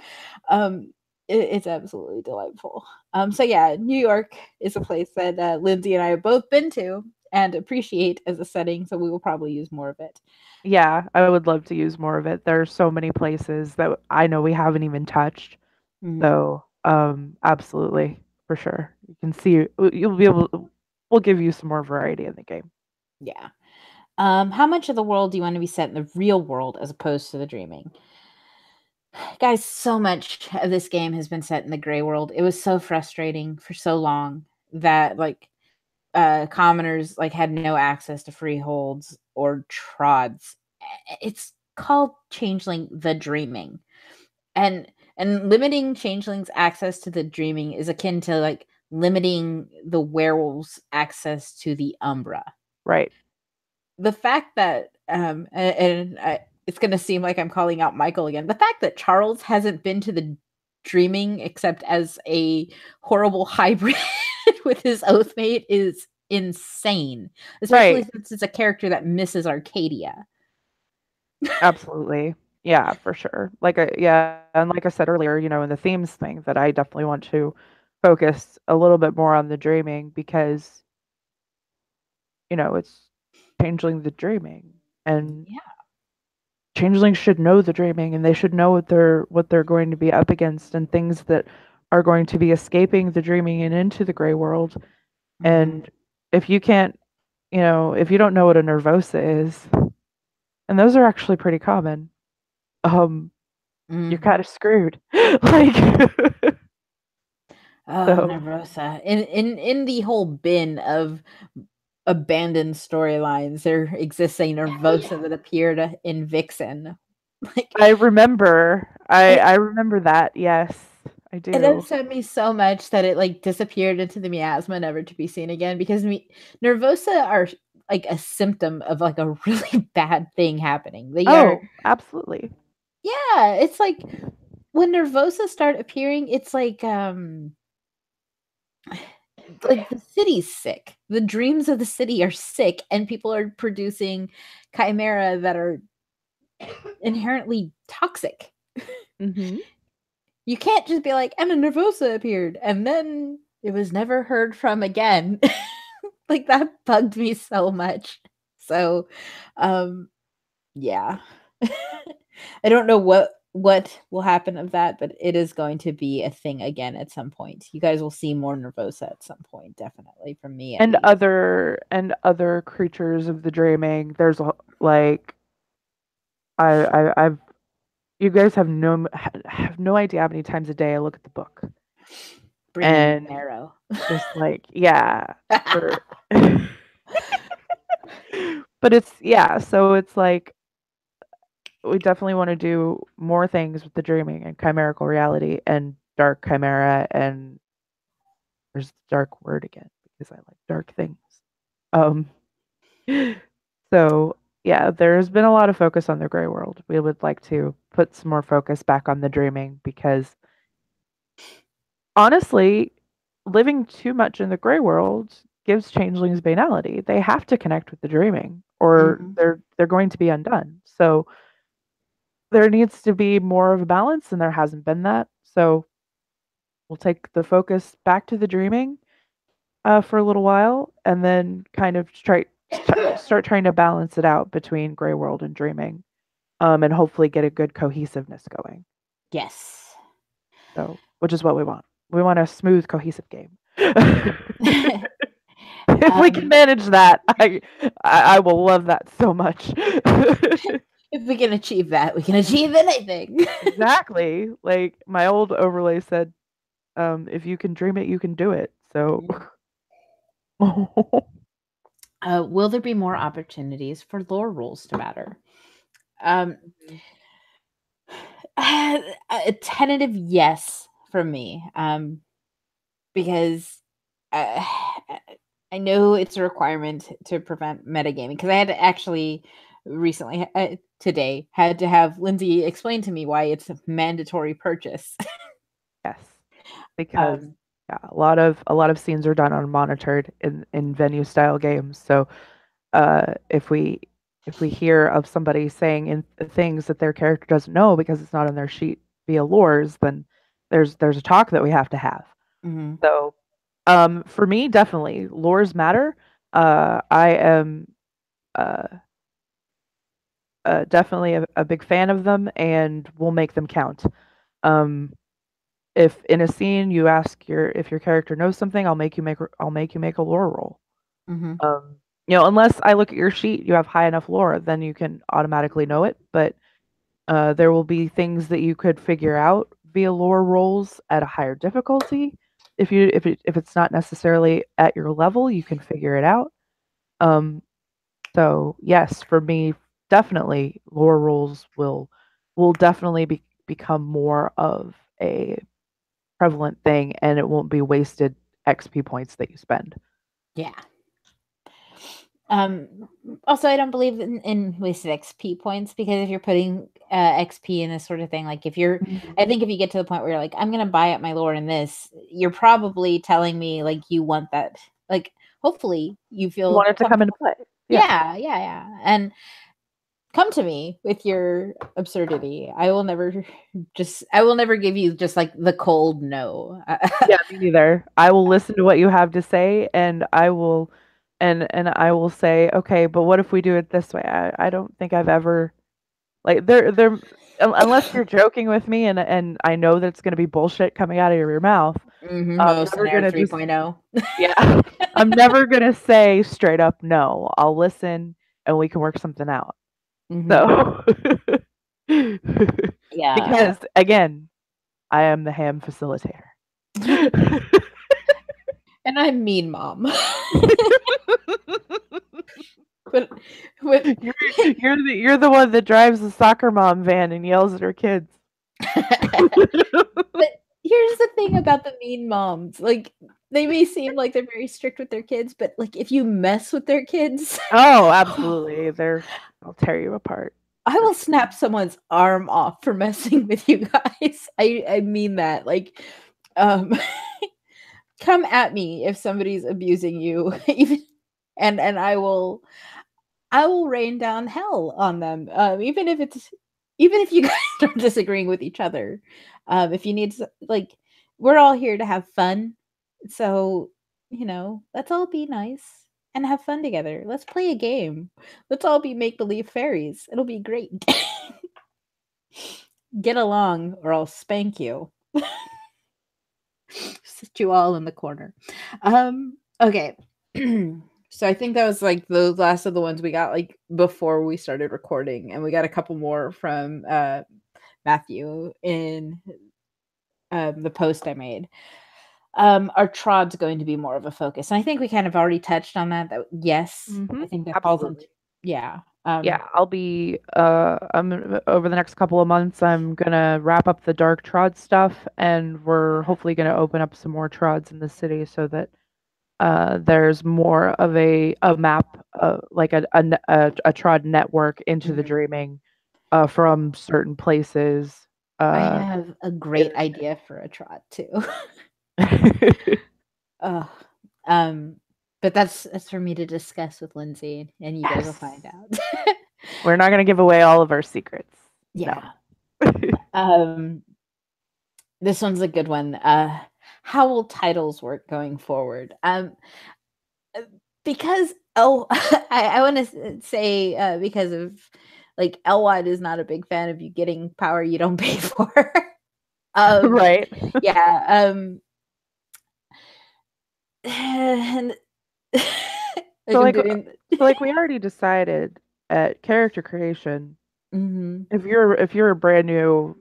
[SPEAKER 2] It's absolutely delightful. So yeah, New York is a place that Lindsay and I have both been to and appreciate as a setting, so we will probably use more of it.
[SPEAKER 1] Yeah, I would love to use more of it. There are so many places that I know we haven't even touched.
[SPEAKER 2] Mhm.
[SPEAKER 1] So, absolutely, for sure. You can see you'll be able we'll give you some more variety in the game.
[SPEAKER 2] Yeah. How much of the world do you want to be set in the real world as opposed to the dreaming? Guys, so much of this game has been set in the gray world. It was so frustrating for so long that like commoners like had no access to freeholds or trods. It's called Changeling the Dreaming. And limiting changelings access to the dreaming is akin to like limiting the werewolves access to the umbra.
[SPEAKER 1] Right.
[SPEAKER 2] The fact that it's going to seem like I'm calling out Michael again. The fact that Charles hasn't been to the dreaming except as a horrible hybrid with his oath mate is insane, especially
[SPEAKER 1] Right.
[SPEAKER 2] since it's a character that misses Arcadia.
[SPEAKER 1] Absolutely. Yeah, for sure. Yeah, and like I said earlier, in the themes thing that I definitely want to focus a little bit more on the dreaming because, it's changeling the dreaming and
[SPEAKER 2] Yeah.
[SPEAKER 1] changelings should know the dreaming and they should know what they're going to be up against and things that are going to be escaping the dreaming and into the gray world.
[SPEAKER 2] Mm-hmm.
[SPEAKER 1] And if you can't, if you don't know what a nervosa is, and those are actually pretty common, um, you're
[SPEAKER 2] Mm.
[SPEAKER 1] kind of screwed. Like,
[SPEAKER 2] Oh,
[SPEAKER 1] so
[SPEAKER 2] Nervosa. In the whole bin of abandoned storylines, there exists a Nervosa that appeared in Vixen. Like
[SPEAKER 1] I remember, I
[SPEAKER 2] it,
[SPEAKER 1] I remember that. Yes, I
[SPEAKER 2] it
[SPEAKER 1] do.
[SPEAKER 2] upset me so much that it like disappeared into the miasma, never to be seen again. Because Nervosa are like a symptom of like a really bad thing happening. They are,
[SPEAKER 1] Oh, absolutely.
[SPEAKER 2] yeah. It's like when Nervosa start appearing, it's like the city's sick. The dreams of the city are sick, and people are producing chimera that are inherently toxic.
[SPEAKER 1] Hmm.
[SPEAKER 2] You can't just be like, and a Nervosa appeared, and then it was never heard from again. Like that bugged me so much. So, um, yeah. I don't know what will happen of that, but it is going to be a thing again at some point. You guys will see more Nervosa at some point, definitely from me at
[SPEAKER 1] And
[SPEAKER 2] least.
[SPEAKER 1] other creatures of the dreaming. There's like I've you guys have no idea how many times a day I look at the book
[SPEAKER 2] Bring in the
[SPEAKER 1] and
[SPEAKER 2] marrow.
[SPEAKER 1] just like yeah for but it's yeah so it's like we definitely want to do more things with the dreaming and chimerical reality and dark chimera and there's dark word again because I like dark things. Um, so yeah, there's been a lot of focus on the gray world. We would like to put some more focus back on the dreaming because honestly, living too much in the gray world gives changelings banality. They have to connect with the dreaming or
[SPEAKER 2] Mhm.
[SPEAKER 1] they're going to be undone. So there needs to be more of a balance and there hasn't been that. So we'll take the focus back to the dreaming for a little while and then kind of start trying to balance it out between gray world and dreaming and hopefully get a good cohesiveness going.
[SPEAKER 2] Yes.
[SPEAKER 1] So which is what we want. We want a smooth cohesive game. If we can
[SPEAKER 2] um,
[SPEAKER 1] manage that, I will love that so much.
[SPEAKER 2] if we can achieve that, we can achieve anything.
[SPEAKER 1] Exactly. Like my old overlay said, if you can dream it, you can do it. So
[SPEAKER 2] Will there be more opportunities for lore rules to matter? Um, a tentative yes from me, because uh, I know it's a requirement to prevent metagaming. Because I had to actually recently today had to have Lindsay explain to me why it's a mandatory purchase.
[SPEAKER 1] yes, because
[SPEAKER 2] um,
[SPEAKER 1] yeah, a lot of scenes are done unmonitored in venue style games. So if we hear of somebody saying things that their character doesn't know because it's not on their sheet via lores, then there's a talk that we have to have.
[SPEAKER 2] mhm,
[SPEAKER 1] So for me, definitely lores matter. I am uh, definitely a big fan of them, and we'll make them count. Um, if in a scene you ask if your character knows something, I'll make you make a lore roll.
[SPEAKER 2] mhm.
[SPEAKER 1] Um, unless I look at your sheet, you have high enough lore, then you can automatically know it. But there will be things that you could figure out via lore rolls at a higher difficulty. If it's not necessarily at your level, you can figure it out. Um, so yes, for me, definitely lore rolls will definitely become more of a prevalent thing, and it won't be wasted XP points that you spend.
[SPEAKER 2] Yeah. Um, Also, I don't believe in wasted XP points, because if you're putting XP in this sort of thing, like if you're,
[SPEAKER 1] Mhm.
[SPEAKER 2] I think if you get to the point where you're like, I'm gonna buy up my lore in this, you're probably telling me like you want that. Like, hopefully, you
[SPEAKER 1] You
[SPEAKER 2] feel
[SPEAKER 1] want it to come into
[SPEAKER 2] comfortable.
[SPEAKER 1] play. Yeah.
[SPEAKER 2] Yeah, yeah, yeah. And come to me with your absurdity. I will never give you just like the cold no.
[SPEAKER 1] Yeah, me neither. I will listen to what you have to say, and I will say, okay, but what if we do it this way? I don't think I've ever like unless you're joking with me and I know that it's gonna be bullshit coming out of your mouth. I'm
[SPEAKER 2] Most
[SPEAKER 1] never
[SPEAKER 2] Scenario
[SPEAKER 1] gonna just
[SPEAKER 2] 3.0.
[SPEAKER 1] yeah. I'm never gonna say straight up no. I'll listen and we can work something out.
[SPEAKER 2] Mm-hmm.
[SPEAKER 1] So
[SPEAKER 2] Yeah.
[SPEAKER 1] because again, I am the ham facilitator.
[SPEAKER 2] And I'm mean mom. but
[SPEAKER 1] You're you're the one that drives the soccer mom van and yells at her kids.
[SPEAKER 2] but here's the thing about the mean moms. Like they may seem like they're very strict with their kids, but like if you mess with their kids,
[SPEAKER 1] Oh, absolutely. I'll tear you apart.
[SPEAKER 2] I will snap someone's arm off for messing with you guys. I mean that. Like um come at me if somebody's abusing you even and I will rain down hell on them. Even if you guys are disagreeing with each other. If you need like we're all here to have fun. So, let's all be nice and have fun together. Let's play a game. Let's all be make believe fairies. It'll be great. Get along or I'll spank you. Sit you all in the corner. Okay. So I think that was like the last of the ones we got like before we started recording, and we got a couple more from Matthew in the post I made. Our trod's going to be more of a focus, and I think we kind of already touched on that. That yes, I think that falls into yeah.
[SPEAKER 1] Yeah, I'll be I'm over the next couple of months I'm gonna wrap up the dark trod stuff and we're hopefully gonna open up some more trods in the city so that there's more of a map like a trod network into the dreaming from certain places.
[SPEAKER 2] I have a great idea for a trot too. But that's for me to discuss with Lindsay, and you guys will find out.
[SPEAKER 1] We're not going to give away all of our secrets.
[SPEAKER 2] Yeah.
[SPEAKER 1] No.
[SPEAKER 2] This one's a good one. How will titles work going forward? Because I want to say because of like LWoD is not a big fan of you getting power you don't pay for.
[SPEAKER 1] Right.
[SPEAKER 2] Yeah. And
[SPEAKER 1] so like we already decided at character creation, if you're a brand new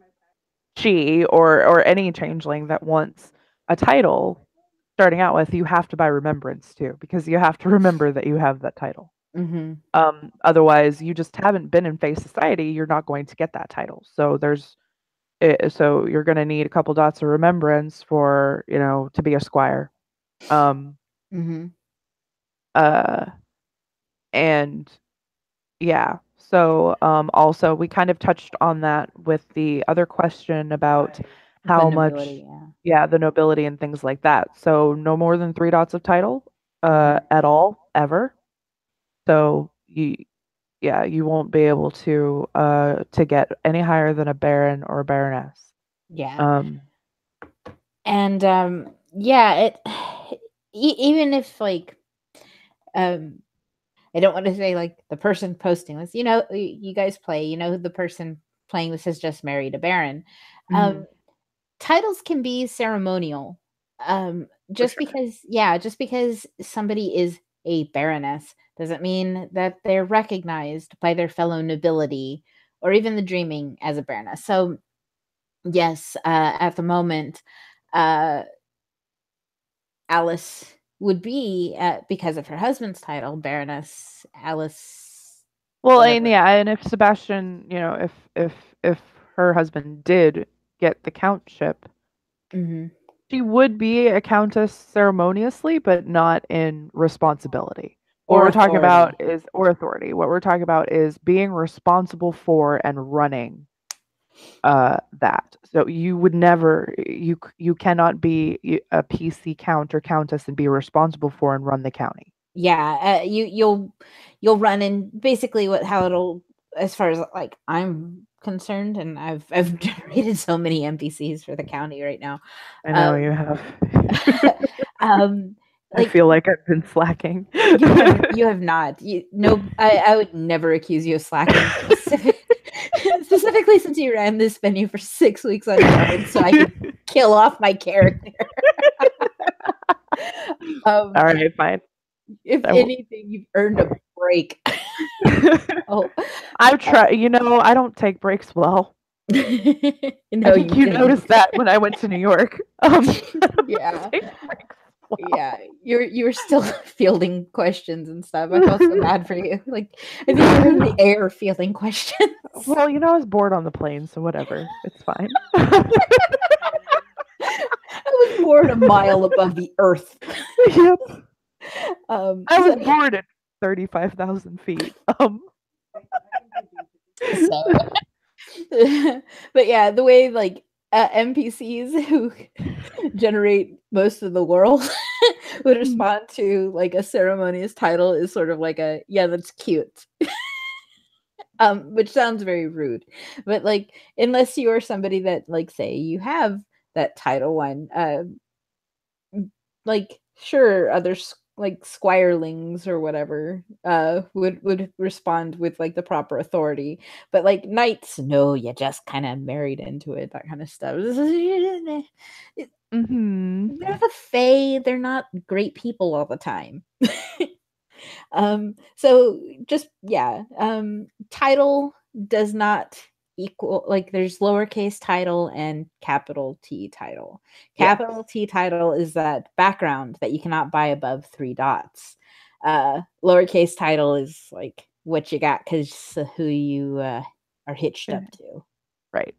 [SPEAKER 1] chi or any changeling that wants a title starting out with, you have to buy remembrance too, because you have to remember that you have that title. Otherwise, you just haven't been in phase society. You're not going to get that title. So so you're going to need a couple dots of remembrance for to be a squire. And yeah. So also we kind of touched on that with the other question about how much the nobility and things like that. So no more than 3 dots of title at all ever. So you won't be able to get any higher than a baron or a baroness.
[SPEAKER 2] Yeah. And it even if like I don't want to say like the person posting this, you guys play, the person playing this has just married a baron. Titles can be ceremonial. Just because somebody is a baroness doesn't mean that they're recognized by their fellow nobility or even the dreaming as a baroness. So yes, at the moment, Alice would be because of her husband's title, Baroness Alice.
[SPEAKER 1] Well, and if Sebastian, if her husband did get the countship, she would be a countess ceremoniously, but not in responsibility. What we're talking about is authority. What we're talking about is being responsible for and running that. So you would never you cannot be a PC count or countess and be responsible for and run the county.
[SPEAKER 2] Yeah, you'll run in basically how it'll as far as like I'm concerned, and I've generated so many NPCs for the county right now.
[SPEAKER 1] I know you have.
[SPEAKER 2] Um,
[SPEAKER 1] I
[SPEAKER 2] like
[SPEAKER 1] feel like I've been slacking.
[SPEAKER 2] you have not. I would never accuse you of slacking, specifically since you ran this venue for 6 weeks on your own, so I could kill off my character.
[SPEAKER 1] All right, fine.
[SPEAKER 2] If anything, you've earned a break. Oh,
[SPEAKER 1] I've tried. I don't take breaks well.
[SPEAKER 2] no,
[SPEAKER 1] I think you noticed that when I went to New York.
[SPEAKER 2] Yeah. Yeah, you were still fielding questions and stuff. I felt so bad for you. Like I think you're in the air fielding questions.
[SPEAKER 1] Well, I was bored on the plane, so whatever. It's fine.
[SPEAKER 2] I was bored a mile above the earth.
[SPEAKER 1] Yep. I was bored at 35,000 feet.
[SPEAKER 2] But yeah, the way like NPCs who generate most of the world would respond to like a ceremonious title is sort of like a that's cute. Which sounds very rude, but like unless you are somebody that like say you have that title one, like sure others like squirelings or whatever would respond with like the proper authority, but like knights, no, you just kind of married into it, that kind of stuff. They're the fae, they're not great people all the time. So just title does not equal, like there's lowercase title and capital T title. Capital T title is that background that you cannot buy above 3 dots. Lowercase title is like what you got because who you are hitched up to.
[SPEAKER 1] Right.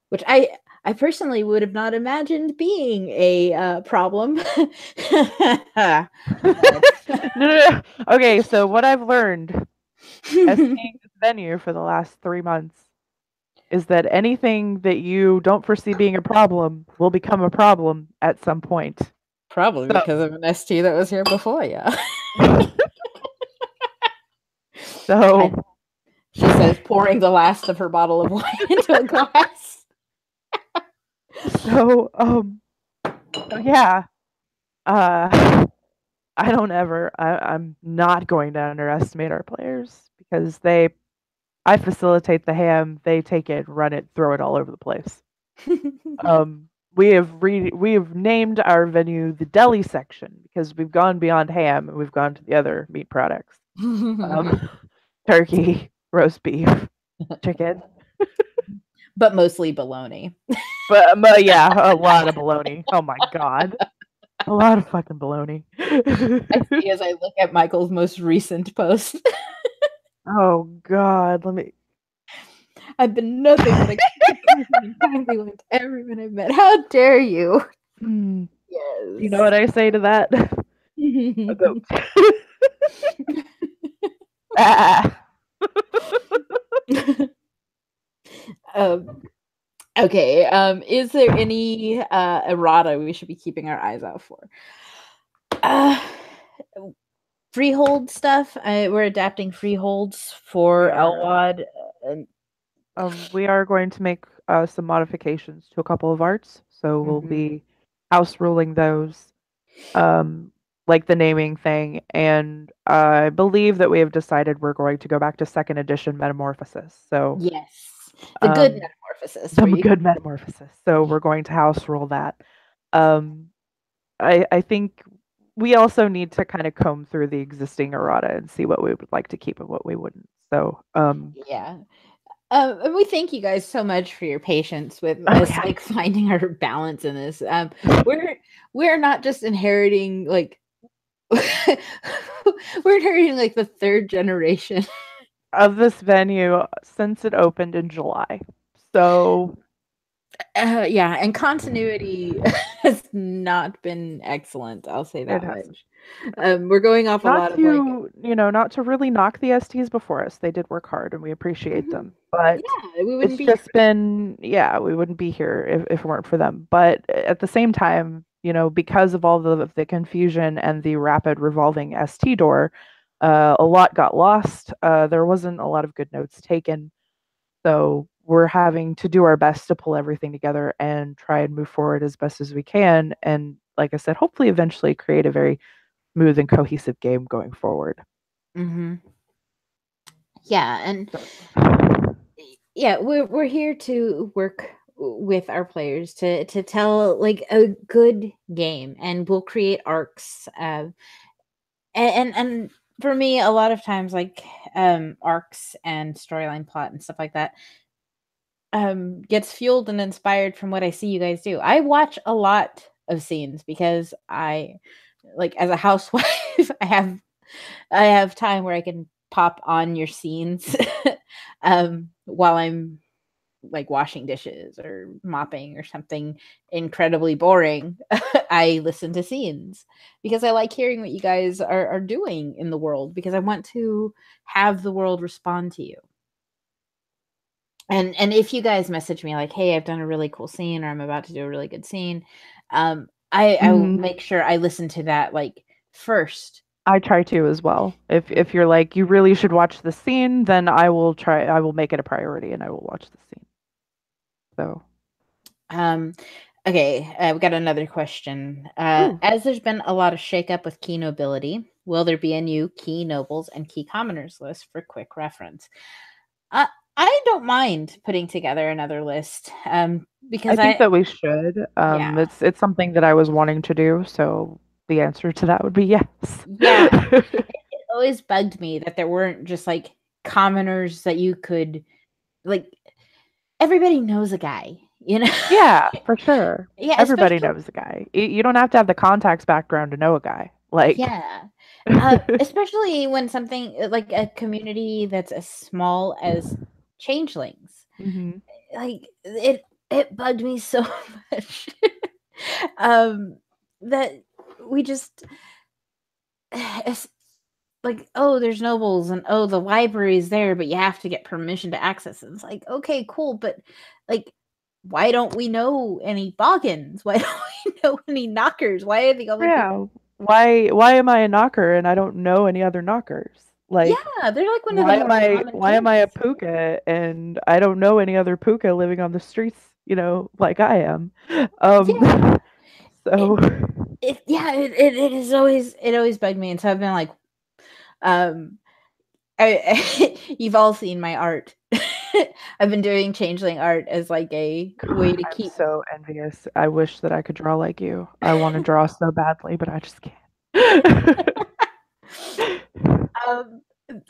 [SPEAKER 2] Which I personally would have not imagined being a problem.
[SPEAKER 1] No. Okay, so what I've learned as seeing this venue for the last 3 months is that anything that you don't foresee being a problem will become a problem at some point.
[SPEAKER 2] Probably because of an ST that was here before, yeah.
[SPEAKER 1] So
[SPEAKER 2] she says, pouring the last of her bottle of wine into a glass.
[SPEAKER 1] So yeah. I'm not going to underestimate our players because I facilitate the ham, they take it, run it, throw it all over the place. We have named our venue the deli section because we've gone beyond ham and we've gone to the other meat products. Turkey, roast beef, chicken.
[SPEAKER 2] But mostly bologna.
[SPEAKER 1] But yeah, a lot of bologna. Oh my god. A lot of fucking bologna.
[SPEAKER 2] I see as I look at Michael's most recent post.
[SPEAKER 1] Oh god,
[SPEAKER 2] I've been nothing but a kindly one to everyone I've met. How dare you?
[SPEAKER 1] Yes. You know what I say to that?
[SPEAKER 2] Okay. Is there any errata we should be keeping our eyes out for? Freehold stuff. We're adapting freeholds for LWoD.
[SPEAKER 1] We are going to make some modifications to a couple of arts, so we'll be house ruling those, like the naming thing, and I believe that we have decided we're going to go back to 2nd edition Metamorphosis. So
[SPEAKER 2] yes, the good Metamorphosis.
[SPEAKER 1] The good Metamorphosis. So we're going to house rule that. I think we also need to kind of comb through the existing errata and see what we would like to keep and what we wouldn't. So
[SPEAKER 2] yeah. And we thank you guys so much for your patience with us, like finding our balance in this. We're not just inheriting like we're inheriting like the 3rd generation
[SPEAKER 1] of this venue since it opened in July. So
[SPEAKER 2] yeah, and continuity has not been excellent. I'll say that much. We're going off a lot of like,
[SPEAKER 1] not to really knock the STs before us. They did work hard, and we appreciate them. But it's just been, we wouldn't be here if it weren't for them. But at the same time, because of all the confusion and the rapid revolving ST door, A lot got lost. There wasn't a lot of good notes taken. So we're having to do our best to pull everything together and try and move forward as best as we can. And like I said, hopefully eventually create a very smooth and cohesive game going forward.
[SPEAKER 2] Mm-hmm. Yeah, and
[SPEAKER 1] So,
[SPEAKER 2] yeah, we're here to work with our players to tell like a good game, and we'll create arcs. And for me, a lot of times, like arcs and storyline plot and stuff like that gets fueled and inspired from what I see you guys do. I watch a lot of scenes because I, like, as a housewife, I have time where I can pop on your scenes while I'm like washing dishes or mopping or something incredibly boring. I listen to scenes because I like hearing what you guys are doing in the world, because I want to have the world respond to you. And if you guys message me like, hey, I've done a really cool scene, or I'm about to do a really good scene, I will
[SPEAKER 1] mhm.
[SPEAKER 2] make sure I listen to that like first.
[SPEAKER 1] I try to as well. If you're like you really should watch the scene, then I will make it a priority and I will watch the scene. So,
[SPEAKER 2] Um, okay, we got another question.
[SPEAKER 1] ooh,
[SPEAKER 2] As there's been a lot of shakeup with key nobility, will there be a new key nobles and key commoners list for quick reference? Uh, I don't mind putting together another list,
[SPEAKER 1] I
[SPEAKER 2] because
[SPEAKER 1] think that we should.
[SPEAKER 2] yeah,
[SPEAKER 1] It's something that I was wanting to do, so the answer to that would be yes.
[SPEAKER 2] yeah. It always bugged me that there weren't just like commoners that you could, like, everybody knows a guy, you know?
[SPEAKER 1] Yeah, for sure.
[SPEAKER 2] Yeah,
[SPEAKER 1] Everybody
[SPEAKER 2] especially,
[SPEAKER 1] knows a guy. You don't have to have the contacts background to know a guy. Like,
[SPEAKER 2] yeah. Especially when something like a community that's as small as changelings.
[SPEAKER 1] mhm.
[SPEAKER 2] Like, it bugged me so much. um that we just it's like, oh, there's nobles, and oh, the library is there, but you have to get permission to access it. It's like, okay, cool, but like, why don't we know any boggins? Why don't we know any knockers? Why are the only people?
[SPEAKER 1] Yeah. Why am I a knocker and I don't know any other knockers? Like,
[SPEAKER 2] Yeah, they're like one of the more common
[SPEAKER 1] why am I a
[SPEAKER 2] kings.
[SPEAKER 1] puka and I don't know any other puka living on the streets, like I am. Um
[SPEAKER 2] Yeah, it
[SPEAKER 1] so
[SPEAKER 2] it is always, it always bugged me, and so I've been like, um, you've all seen my art. I've been doing changeling art as like a way to
[SPEAKER 1] I'm
[SPEAKER 2] keep.
[SPEAKER 1] so envious. I wish that I could draw like you. I want to draw so badly, but I just can't.
[SPEAKER 2] Um,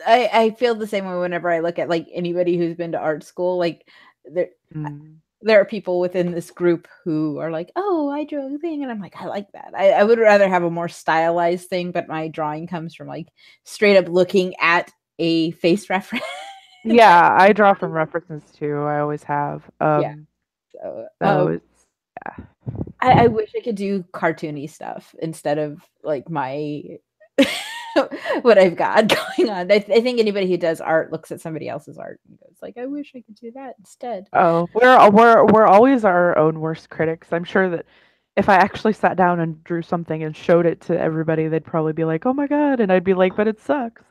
[SPEAKER 2] I feel the same way whenever I look at like anybody who's been to art school. Like, there
[SPEAKER 1] Mm.
[SPEAKER 2] there are people within this group who are like, "Oh, I drew a thing," and I'm like, "I like that." I would rather have a more stylized thing, but my drawing comes from like straight up looking at a face reference.
[SPEAKER 1] Yeah, I draw from references too. I always have.
[SPEAKER 2] Yeah. So,
[SPEAKER 1] So it's yeah.
[SPEAKER 2] I wish I could do cartoony stuff instead of like my what I've got going on. I think anybody who does art looks at somebody else's art and goes like, "I wish I could do that instead."
[SPEAKER 1] Oh, we're always our own worst critics. I'm sure that if I actually sat down and drew something and showed it to everybody, they'd probably be like, "Oh my God," and I'd be like, "But it sucks."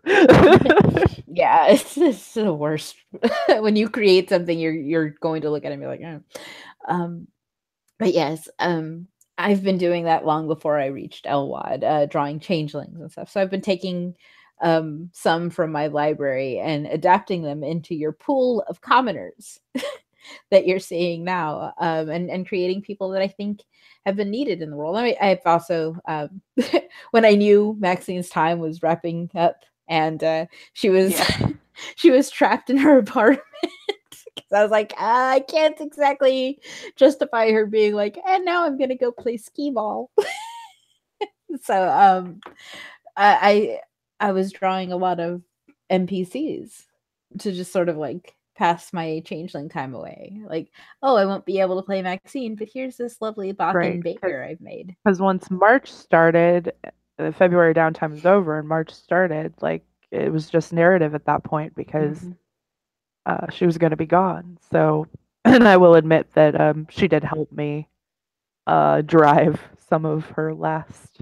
[SPEAKER 2] Yeah, it's the worst. When you create something, you're going to look at it and be like, "Oh." Um, but yes, I've been doing that long before I reached LWoD, drawing changelings and stuff. So I've been taking some from my library and adapting them into your pool of commoners that you're seeing now, and creating people that I think have been needed in the world. I mean, I've also, when I knew Maxine's time was wrapping up, and she was
[SPEAKER 1] Yeah.
[SPEAKER 2] she was trapped in her apartment. I was like, I can't exactly justify her being like, and now I'm gonna go play skee ball. So I I was drawing a lot of NPCs to just sort of like pass my changeling time away. Like, oh, I won't be able to play Maxine, but here's this lovely
[SPEAKER 1] Right,
[SPEAKER 2] Bakken
[SPEAKER 1] because
[SPEAKER 2] baker I've made.
[SPEAKER 1] once March started, February downtime was over and March started, like it was just narrative at that point because
[SPEAKER 2] Mhm.
[SPEAKER 1] she was going to be gone. So, and I will admit that she did help me drive some of her last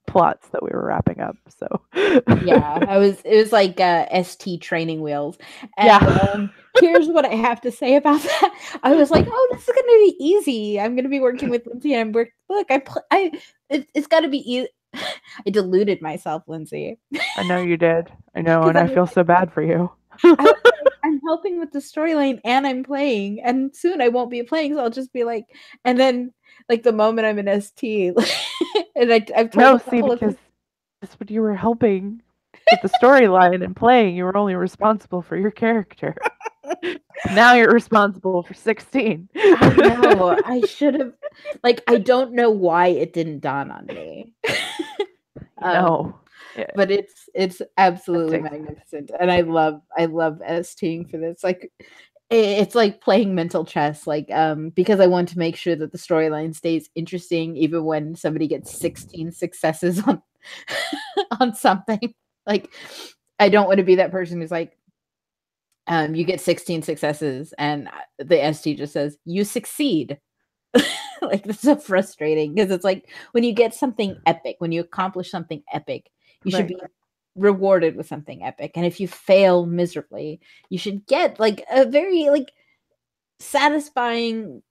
[SPEAKER 1] plots that we were wrapping up. So
[SPEAKER 2] yeah, it was like ST training wheels. And
[SPEAKER 1] yeah.
[SPEAKER 2] Here's what I have to say about that. I was like, oh, this is gonna be easy. I'm gonna be working with Lindsay, and it's gotta be easy. I deluded myself, Lindsay.
[SPEAKER 1] I know you did. I know, and I feel
[SPEAKER 2] like,
[SPEAKER 1] so bad for you.
[SPEAKER 2] I was like, I'm helping with the storyline and I'm playing, and soon I won't be playing, so I'll just be like, and then like the moment I'm in ST, and I've told
[SPEAKER 1] No,
[SPEAKER 2] a
[SPEAKER 1] see,
[SPEAKER 2] couple of
[SPEAKER 1] because that's what you were helping with the storyline and playing. You were only responsible for your character. Now you're responsible for 16.
[SPEAKER 2] I know. I should have like I don't know why it didn't dawn on me.
[SPEAKER 1] No. Yeah,
[SPEAKER 2] But it's absolutely
[SPEAKER 1] takes
[SPEAKER 2] magnificent. And I love STing for this. Like it's like playing mental chess, like because I want to make sure that the storyline stays interesting even when somebody gets 16 successes on on something. Like I don't want to be that person who's like, you get 16 successes and the ST just says you succeed. Like that's so frustrating because it's like when you get something epic, when you accomplish something epic, you should
[SPEAKER 1] right.
[SPEAKER 2] be rewarded with something epic. And if you fail miserably, you should get like a very like satisfying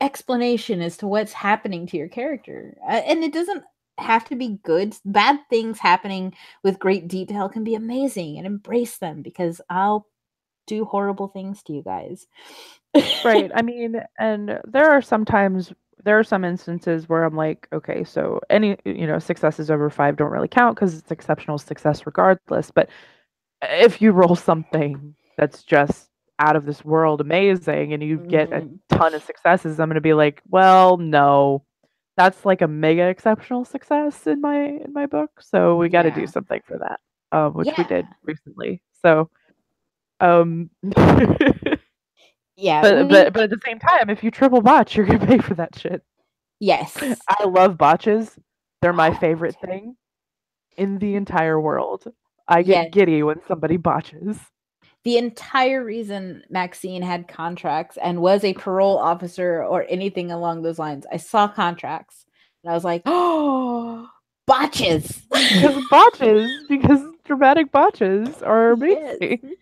[SPEAKER 2] explanation as to what's happening to your character. And it doesn't have to be good. Bad things happening with great detail can be amazing, and embrace them because I'll do horrible things to you guys.
[SPEAKER 1] Right. I mean, and there are some instances where I'm like, okay, so any, successes over 5 don't really count because it's exceptional success regardless. But if you roll something that's just out of this world amazing and you get a ton of successes, I'm going to be like, well, no. That's like a mega exceptional success in my book. So we got to do
[SPEAKER 2] Yeah.
[SPEAKER 1] something for that. Which we
[SPEAKER 2] Yeah.
[SPEAKER 1] did recently. So
[SPEAKER 2] Yeah.
[SPEAKER 1] but at the same time, if you triple botch, you're gonna pay for that shit.
[SPEAKER 2] Yes.
[SPEAKER 1] I love botches. They're my
[SPEAKER 2] Oh,
[SPEAKER 1] favorite thing in the entire world. I
[SPEAKER 2] yes.
[SPEAKER 1] get giddy when somebody botches.
[SPEAKER 2] The entire reason Maxine had contracts and was a parole officer or anything along those lines, I saw contracts and I was like, oh, botches.
[SPEAKER 1] Because dramatic botches are
[SPEAKER 2] Yes.
[SPEAKER 1] amazing.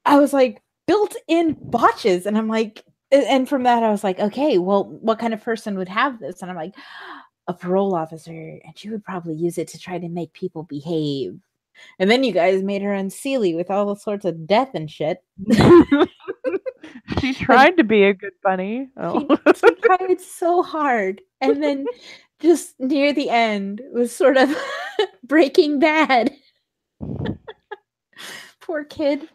[SPEAKER 2] I was like, built in botches. And I'm like, and from that, I was like, okay, well, what kind of person would have this? And I'm like, a parole officer, and she would probably use it to try to make people behave. And then you guys made her unseelie with all sorts of death and shit.
[SPEAKER 1] She tried to be a good bunny. Oh.
[SPEAKER 2] She tried so hard. And then just near the end was sort of Breaking Bad. Poor kid.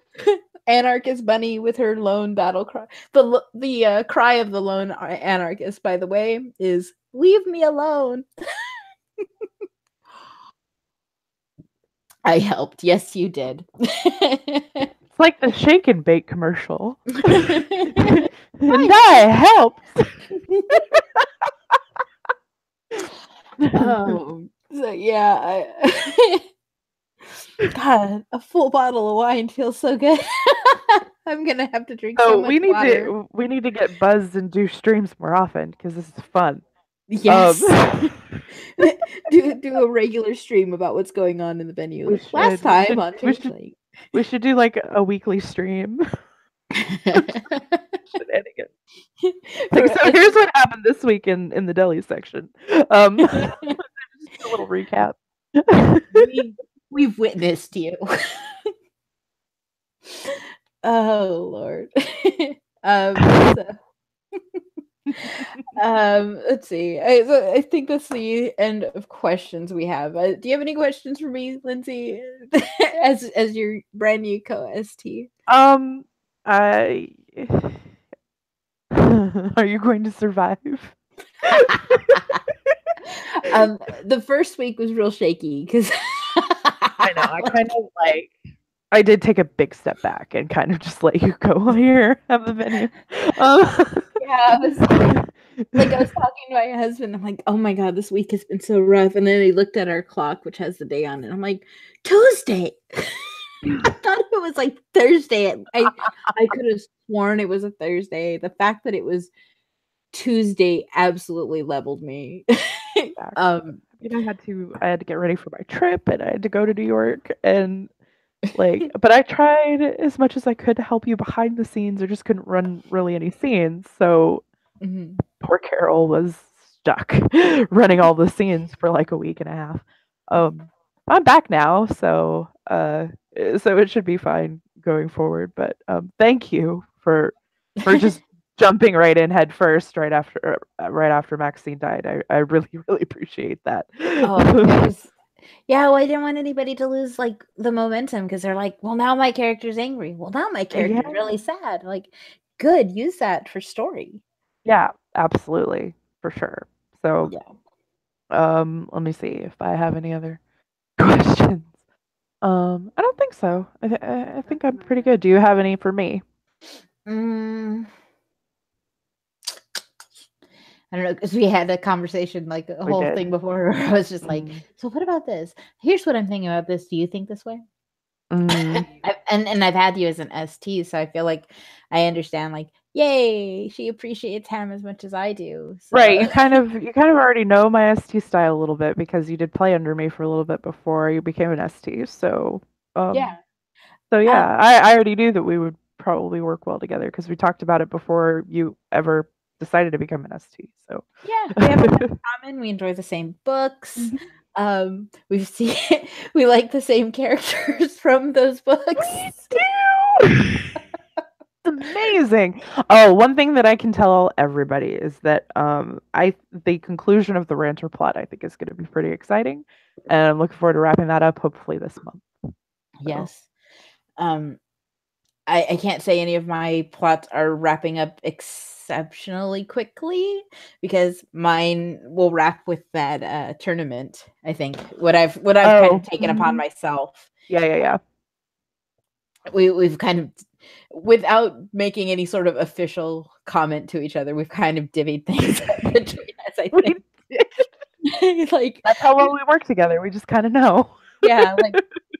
[SPEAKER 2] Anarchist bunny with her lone battle cry. The cry of the lone anarchist, by the way, is "Leave me alone." I helped. Yes, you did.
[SPEAKER 1] It's like the shake and bake commercial. And I helped.
[SPEAKER 2] So yeah, God, a full bottle of wine feels so good. I'm gonna have to drink so much water.
[SPEAKER 1] We need to get buzzed and do streams more often because this is fun.
[SPEAKER 2] Yes. do a regular stream about what's going on in the venue.
[SPEAKER 1] We
[SPEAKER 2] Like last
[SPEAKER 1] should.
[SPEAKER 2] time on Changeling.
[SPEAKER 1] We should do like a weekly stream. Shenanigans. Like, so here's what happened this week in the deli section. Just a little recap.
[SPEAKER 2] We've witnessed you. Oh Lord. Let's see. I think that's the end of questions we have. Do you have any questions for me, Lindsay, as your brand new co-ST?
[SPEAKER 1] I are you going to survive?
[SPEAKER 2] The first week was real shaky because
[SPEAKER 1] I know. I kind of like. I did take a big step back and kind of just let you go here, have the venue.
[SPEAKER 2] Yeah, I was talking to my husband. I'm like, oh my God, this week has been so rough. And then he looked at our clock, which has the day on it. I'm like, Tuesday. I thought it was like Thursday. I could have sworn it was a Thursday. The fact that it was Tuesday absolutely leveled me. um,
[SPEAKER 1] I had to get ready for my trip, and I had to go to New York, and like, but I tried as much as I could to help you behind the scenes. I just couldn't run really any scenes. So
[SPEAKER 2] mhm.
[SPEAKER 1] poor Carol was stuck running all the scenes for like a week and a half. I'm back now, so it should be fine going forward. But thank you for just jumping right in head first right after Maxine died. I really really appreciate that.
[SPEAKER 2] Oh, it was yeah, well, I didn't want anybody to lose like the momentum because they're like, well, now my character's angry. Well, now my character's
[SPEAKER 1] Yeah,
[SPEAKER 2] really sad. Like, good, use that for story.
[SPEAKER 1] yeah, absolutely, for sure. So,
[SPEAKER 2] Yeah.
[SPEAKER 1] let me see if I have any other questions. I don't think so. I think I'm pretty good. Do you have any for me?
[SPEAKER 2] Mm, I don't know because we had a conversation like a
[SPEAKER 1] We
[SPEAKER 2] whole
[SPEAKER 1] did.
[SPEAKER 2] thing before where I was just like,
[SPEAKER 1] Mm.
[SPEAKER 2] so what about this? Here's what I'm thinking about this. Do you think this way?
[SPEAKER 1] Mm.
[SPEAKER 2] And I've had you as an ST, so I feel like I understand. Like, yay, she appreciates Ham as much as I do.
[SPEAKER 1] Right,
[SPEAKER 2] So
[SPEAKER 1] you kind of already know my ST style a little bit because you did play under me for a little bit before you became an ST. Um,
[SPEAKER 2] yeah,
[SPEAKER 1] so
[SPEAKER 2] uh,
[SPEAKER 1] yeah, I already knew that we would probably work well together because we talked about it before you ever decided to become an ST. So
[SPEAKER 2] yeah, we have a lot in common. We enjoy the same books.
[SPEAKER 1] Mhm.
[SPEAKER 2] We've seen we like the same characters from those books.
[SPEAKER 1] We do. Amazing. Oh, one thing that I can tell everybody is that I the conclusion of the Ranter plot I think is going to be pretty exciting, and I'm looking forward to wrapping that up hopefully this month. So,
[SPEAKER 2] Yes. Um, I can't say any of my plots are wrapping up exceptionally quickly because mine will wrap with that tournament. I think what I've kind of
[SPEAKER 1] oh,
[SPEAKER 2] taken upon myself.
[SPEAKER 1] yeah, yeah, yeah.
[SPEAKER 2] We've kind of without making any sort of official comment to each other, we've kind of divvied things up between us, I
[SPEAKER 1] We
[SPEAKER 2] think.
[SPEAKER 1] did.
[SPEAKER 2] Like
[SPEAKER 1] That's how well we work together. We just kind of know.
[SPEAKER 2] yeah, like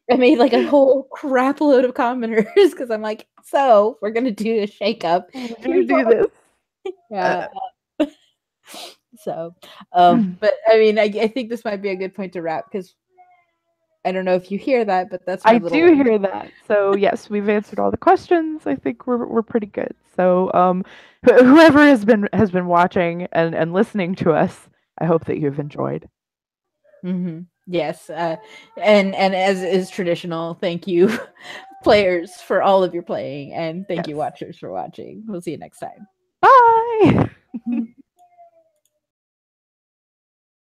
[SPEAKER 2] I made like a whole crap load of commenters because I'm like, so we're gonna do a shakeup.
[SPEAKER 1] We're gonna
[SPEAKER 2] Here's
[SPEAKER 1] do
[SPEAKER 2] all
[SPEAKER 1] this.
[SPEAKER 2] yeah. So, but I mean, I think this might be a good point to wrap because I don't know if you hear that, but that's my
[SPEAKER 1] I
[SPEAKER 2] little.
[SPEAKER 1] do hear that. So yes, we've answered all the questions. I think we're pretty good. So whoever has been watching and listening to us, I hope that you've enjoyed.
[SPEAKER 2] Yes, and as is traditional, thank you, players, for all of your playing, and thank you,
[SPEAKER 1] Yes.
[SPEAKER 2] watchers, for watching. We'll see you next time.
[SPEAKER 1] Bye.